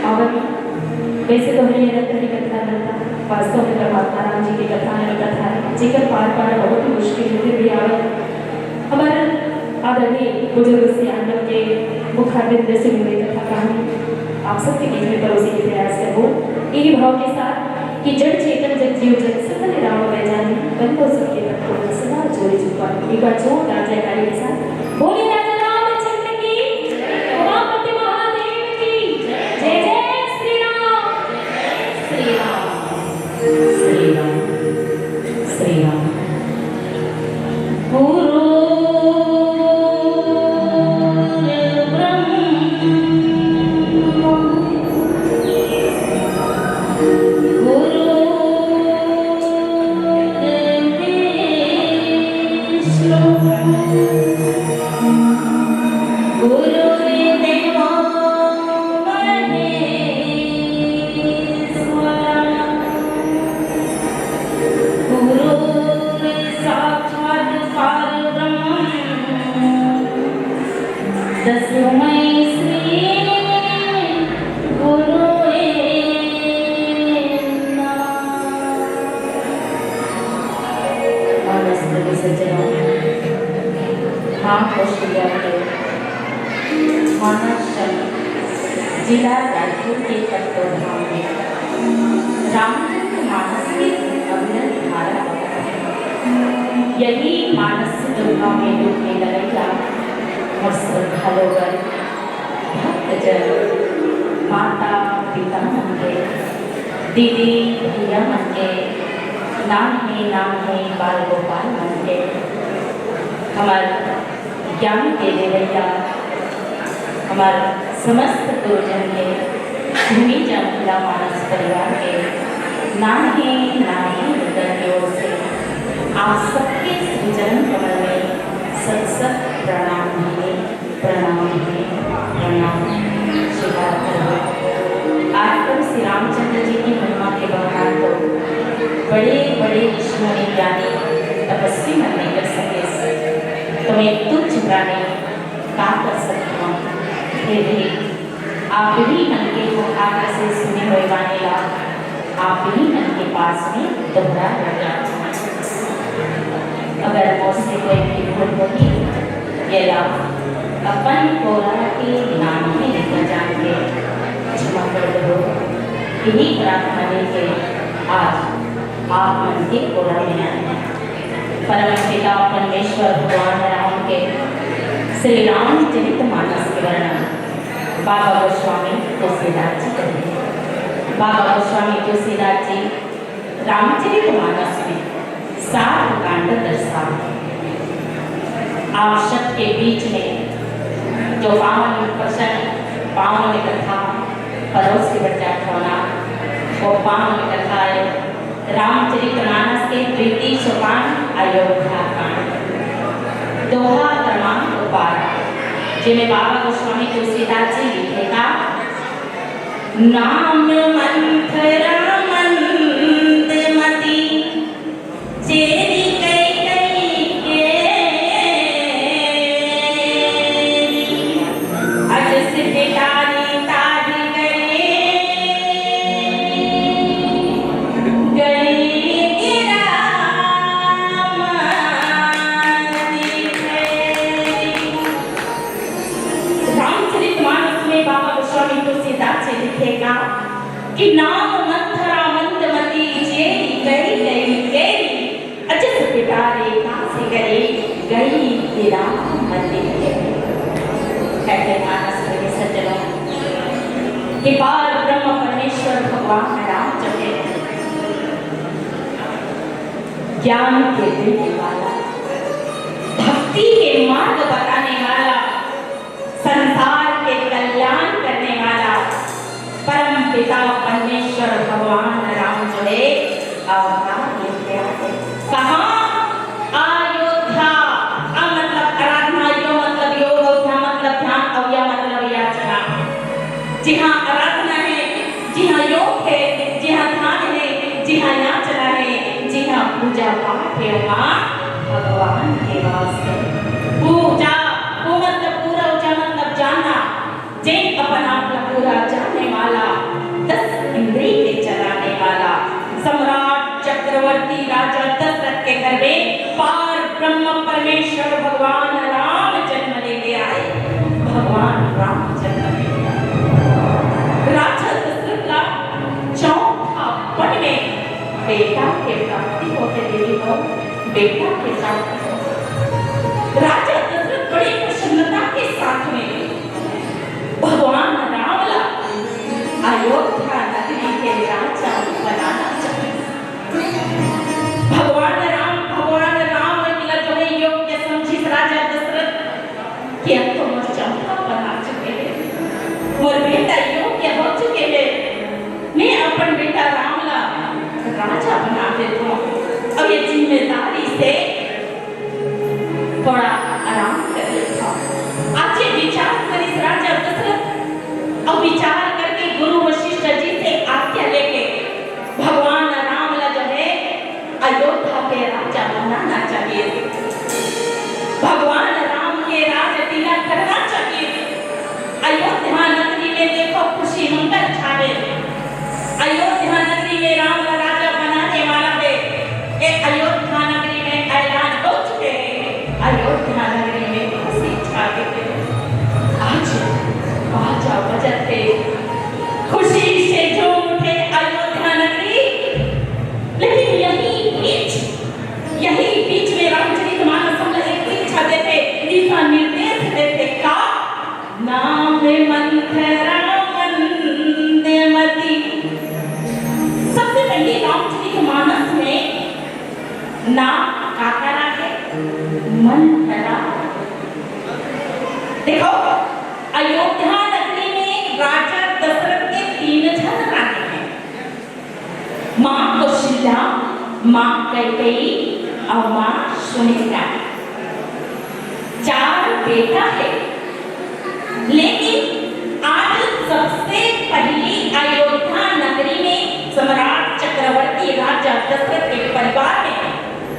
A: और वैसे तो हमें निरंतर की कथा करता वास्तव में परमात्मा राम जी की कथा है कथा है जिकर पार पाना बहुत ही मुश्किल है भी आवे हमारे आदरणीय बुजुर्ग श्री आंडव के मुखारबिंद से मिली कथा कहानी आप सबके बीच में परोसी के प्रयास करो यही भाव के साथ कि जड़ चेतन जग जीव जग सकल राम वैजानी बंदो सबके तत्व सदा जोड़े छुपा एक बार जोरदार जयकारे के साथ बोले राजा रामचंद्र की उमापति महादेव की जय जय श्री राम श्री राम
E: श्री राम श्री राम गुरु जिला रायपुर के कटोधाम में रामचंद्र मानस की अविरल धारा यही मानस दुर्गा में डूबने लगेगा और श्रद्धालु भक्तजन माता पिता मन के दीदी भैया मन के नाम है बाल गोपाल मन के हमारे ज्ञान के देवैया हमारे समस्त गुरुजन के भूमि महिला मानस परिवार के नानी नगर की ओर से आप सबके श्रीचरण कमल में सत प्रणाम है स्वीकार करो। आज तो श्री रामचंद्र जी की महिमा के बखान तो बड़े बड़े ऋषि ज्ञानी तपस्वी मन नहीं कर सके तो मैं तुच्छ प्राणी का कर सकता हूँ फिर भी आप ही मन के मुखाग्र से सुने हुए गाने ला आप ही मन के पास में दोहरा लगा अगर मुझसे कोई भी भूल होगी ये ला अपन कोरा के नाम में लिखा जान के क्षमा कर दो यही प्रार्थना लेके आज आप मन के कोरा में आए परम पिता परमेश्वर भगवान राम के श्री रामचरित मानस के वर्णन बाबा गोस्वामी तुलसीदास जी करेंगे। बाबा गोस्वामी तुलसीदास जी रामचरित मानस में 7 कांड दर्शाते आप सबके बीच में जो पावन प्रसन्न पावन कथा परोस के बच्चा होना वो पावन कथा है रामचरित मानस के द्वितीय सोपान अयोध्या कांड दोहा क्रमांक 12 जिन्हें बाबा गोस्वामी तुलसीदास जी लिखेगा नाम मंथरा मंदमती चेरी कई कई के अजस पिटारी तारी लिखेगा कि नाम मंथरा मंदमती चेरी गई गई गई अजस पिटारे कासे गई गई तेरा मंदिर कहते मानस के सज्जनों कि पार ब्रह्म परमेश्वर भगवान राम जो है ज्ञान के देने वाला भक्ति के मार्ग बताने वाला संसार के कल्याण करने वाला परम पिता परमेश्वर भगवान राम जो है अवतार लेते आते कहाँ अयोध्या मतलब आराधना यो मतलब योग अयोध्या मतलब ध्यान अव्या मतलब याचना जी हाँ आराधना है जी हाँ योग है जी हाँ ध्यान है जी हाँ याचना है जी हाँ पूजा पाठ है वहाँ भगवान के वास्ते पूजा वो मतलब पूरा पूजा मतलब जानना जैन अपन आप पूरा जानने वाला बेटा के साथ राजा दशरथ बड़ी प्रसन्नता के साथ में भगवान राम ला अयोध्या नगरी के राजा बनाना चाहते। भगवान राम मिला जो है योग्य समझी राजा दशरथ कि अब तो मोर चौथा बना चुके हैं, मोर बेटा योग्य हो चुके हैं, मैं अपन बेटा राम ला राजा बना देता हूँ। अब ये जिम्मेदारी से थोड़ा आराम कर लेता हूँ। आज ये विचार करी राजा दशरथ और विचार करके गुरु वशिष्ठ जी से आज्ञा लेके भगवान राम ला जो है अयोध्या के राजा बनाना चाहिए, भगवान राम के राज तिलक करना चाहिए। अयोध्या नगरी में देखो खुशी मंगल छावे, अयोध्या नगरी में राम का राजा बनाने वाला है। ये अयोध्या नगरी में ऐलान हो चुके हैं, अयोध्या नगरी में खुशी छा गई है। आज बाजा बजते खुशी से झूम उठे अयोध्या नगरी। लेकिन यही बीच में रामचरित मानस हम एक परीक्षा देते, दिशा निर्देश देते का नाम मंथरा मंदमती। सबसे पहले रामचरित मानस में नाम का करा है मंथरा। देखो अयोध्या नगरी में राजा दशरथ के 3 जन रानी हैं, मां कौशल्या, मां कैकेयी और मां सुमित्रा। 4 बेटा है। लेकिन आज सबसे पहली अयोध्या नगरी में सम्राट चक्रवर्ती राजा दशरथ के परिवार में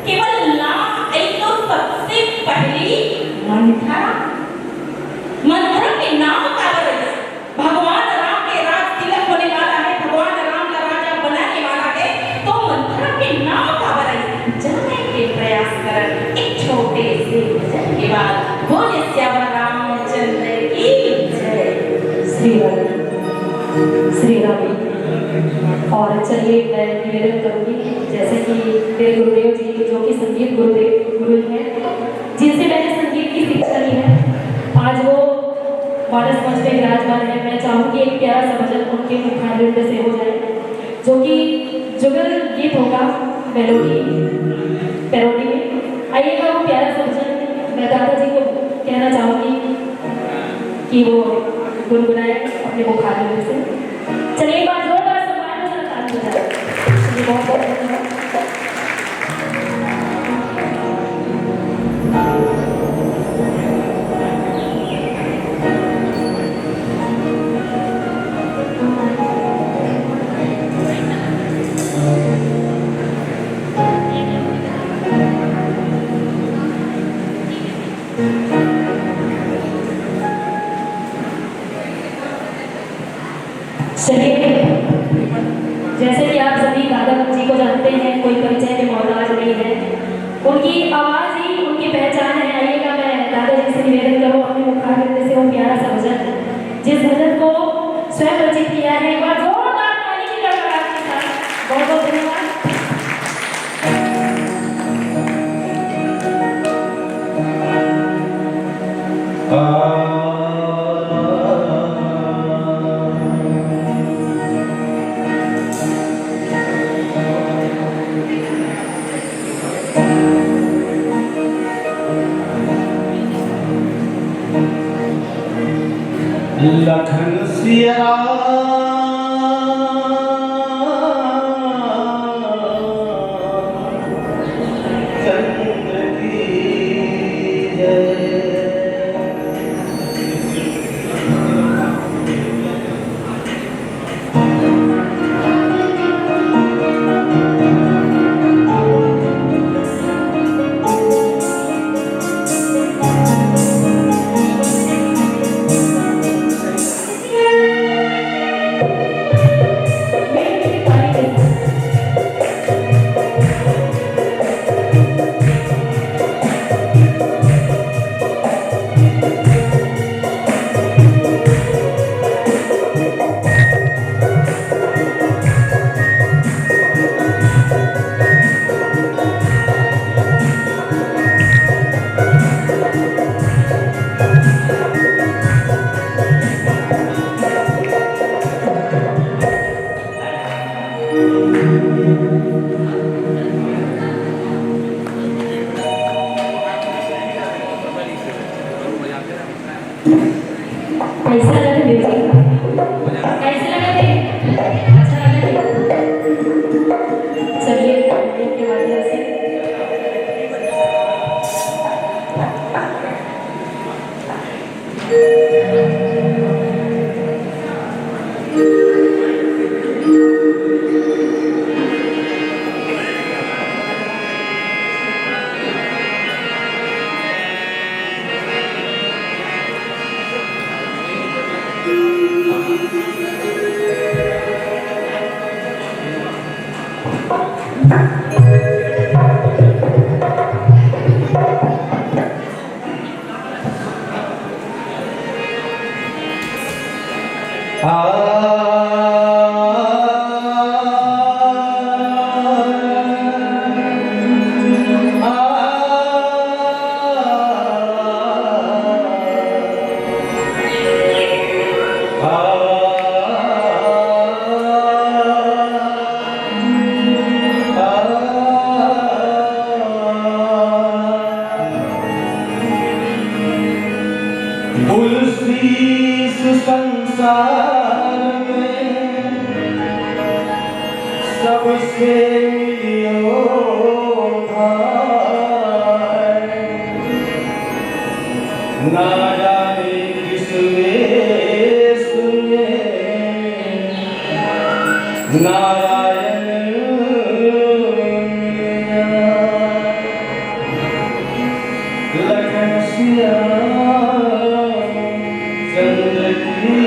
E: केवल नाम एक तो सबसे पहली मंथरा। मंथरा के नाम का वजह भगवान राम के राज तिलक होने वाला है, भगवान राम का राजा बनाने वाला है, तो मंथरा के नाम का वजह जानने के प्रयास कर एक छोटे से भजन के बाद बोले श्यामा रामचंद्र की जय।
A: श्री राम। और चलिए मैं निवेदन करूंगी जैसे कि मेरे गुरुदेव जी जो कि संगीत गुरु हैं, जिनसे मैंने संगीत की शिक्षा ली है, आज वो मानस मंच पे विराजमान है। मैं चाहूंगी एक प्यारा सा भजन उनके मुखारविंद से हो जाए, जो कि जुगल गीत होगा पैरोडी में। आइएगा वो प्यारा सा भजन मैं दादाजी को कहना चाहूंगी कि वो गुनगुनाए अपने मुखारविंद से। चलिए एक बार जोरदार सम्मान के साथ ताली बजाएं। बहुत बहुत धन्यवाद। जैसे कि आप सभी दादा जी को जानते हैं, कोई परिचय के मोहताज नहीं है, उनकी आवाज ही उनकी पहचान है। आइएगा मैं दादाजी से निवेदन करूँ अपने मुखारविंद से वो प्यारा सा भजन, जिस भजन को स्वयं रचित किया है। एक बार जोरदार ताली की गड़गड़ाहट के साथ बहुत बहुत धन्यवाद।
C: लखन सिया चंद्र की जय।
B: इस संसार में सबसे मिलियो भाई, ना जाने किसने सुने नारायण लखन सिया चंद्र की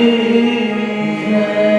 B: जय।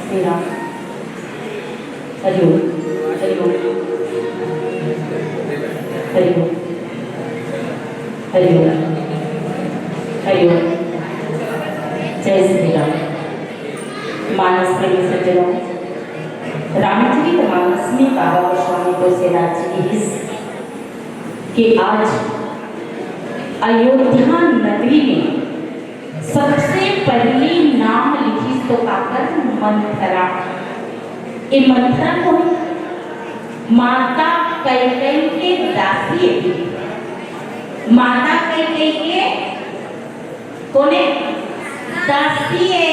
E: मेरा हरिओम हरिओम हरिओम हरिओम हरिओम। जय श्री राम। मानस प्रेमी सज्जनों, रामचरित मानस में बाबा गोस्वामी तुलसीदास जी की हिस्स कि आज अयोध्या नगरी में सबसे पहली नाम लिखी तो काकर मंथरा। ये मंथरा कौन? माता कैकेयी के दासी है। माता कैकेयी के कौन है? दासी है।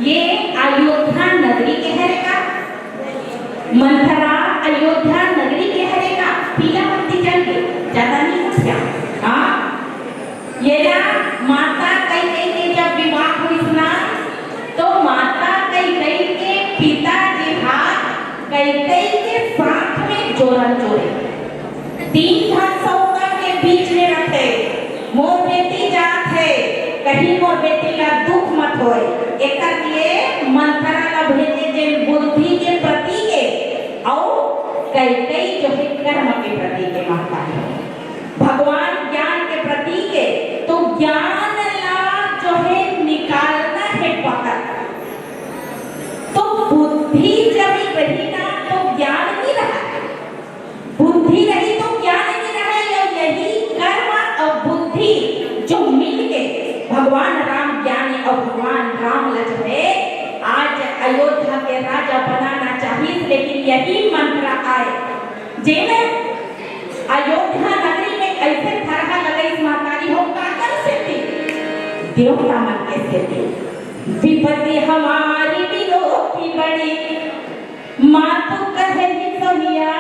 E: ये अयोध्या नगरी के हरेगा। मंथरा अयोध्या नगरी के हरेगा। पीला पत्ती चल के ज्यादा नहीं हो गया। हाँ, ये ना माता कैकेयी के जब विवाह हुई ना, तो माता कैकेयी के पिताजी हाथ कैकेयी के साथ में जोड़न जोड़े, 3 धन सौदा के बीच में रखे। मोर बेटी जात है, कहीं मोर बेटी का दुख मत होए, एकर लिए मंथरा का भेजे जे बुद्धि के प्रतीक है और कैकेयी जो है कर्म के प्रतीक है। माता भगवान ज्ञान के प्रतीक है, तो ज्ञान लाभ जो है निकालना है पकड़। तो बुद्धि जब रही ना तो ज्ञान नहीं रहा, बुद्धि रही तो ज्ञान नहीं रहा। यही कर्म और बुद्धि जो मिलके भगवान राम ज्ञानी और भगवान राम जो है आज अयोध्या के राजा बनाना चाहिए। लेकिन यही मंत्र आए जेने अयोध्या नगरी में ऐसे तरह लगे मातारी हो काकर से थी, देवता मन के से थी। विपत्ति हमारी विलोकी बड़ी, मातु कहे सोनिया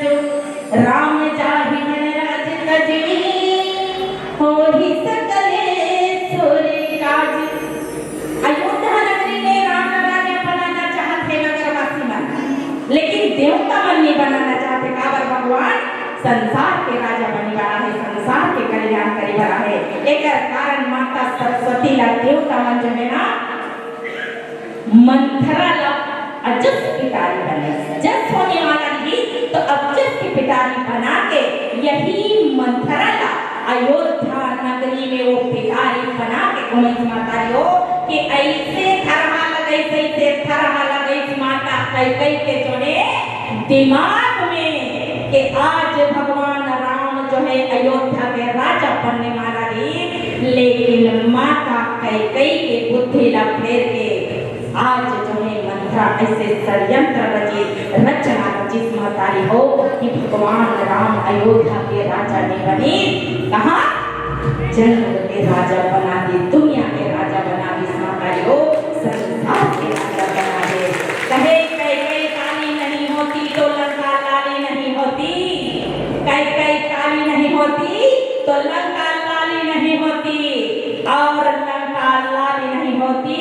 E: जो राम जाहि मन राज तजी, हो ही सकले सोरे काज। अयोध्या नगरी में राम राजा बनाना चाहते नगरवासी मन, लेकिन देवता मन नहीं बनाना चाहते। काबर भगवान संसार के राजा बनी बड़ा है, संसार के कल्याण करी बड़ा है। एक कारण माता सरस्वती ला देवता मन जो है ना मंथरा ला अजस पितारी बने। जस होने वाला नहीं तो अजस की पितारी बना के यही मंथरा ला अयोध्या नगरी में वो पितारी बना के उन्हें मातारी हो कि ऐसे थरहा लगे माता कैकेयी के जोड़े दिमाग में कि आज भगवान राम जो है अयोध्या के राजा बनने वाला ही। लेकिन माता कैकेयी के बुद्धि ला फेर के आज जो है मंत्रा ऐसे षड्यंत्र रची रचना रची महतारी हो कि भगवान राम अयोध्या के राजा ने बने। कहाँ? जन्म के राजा बना दे, दुनिया के राजा बना दे, महतारी हो संसार के राजा बना दे। कहे कैकेयी काली नहीं होती तो लंका लाली नहीं होती, कैकेयी काली नहीं होती तो लंका लाली नहीं होती, और लंका लाली नहीं होती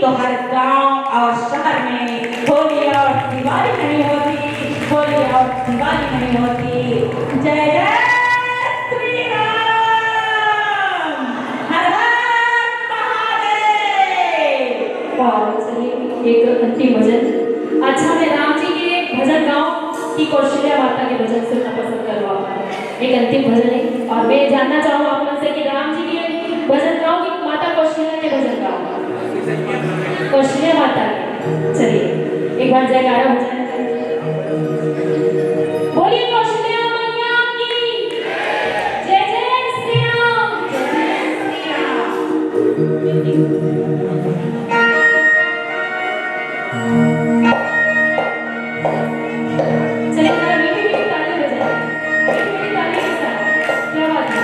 E: तो हर गांव और शहर में होली और दिवाली नहीं होती, होली और दिवाली नहीं होती। जय जय श्री राम, हर हर महादेव।
A: वाह, चलिए एक अंतिम भजन। अच्छा, मैं राम जी के भजन गाऊं कि कौशल्या माता के भजन सुनना पसंद करूँ? एक अंतिम भजन है और मैं जानना चाहूँ आप लोग से कि राम जी के भजन गाऊं कि माता कौशल्या के भजन गाऊं? कौशल्या माता के। चलिए एक बार जयकारा भजन। बोलिए कौशल्या मैया की जय। जय श्री राम, जय श्री राम। चलिए मीठी मीठी ताली बजाएं, मीठी मीठी ताली के साथ। क्या बात है?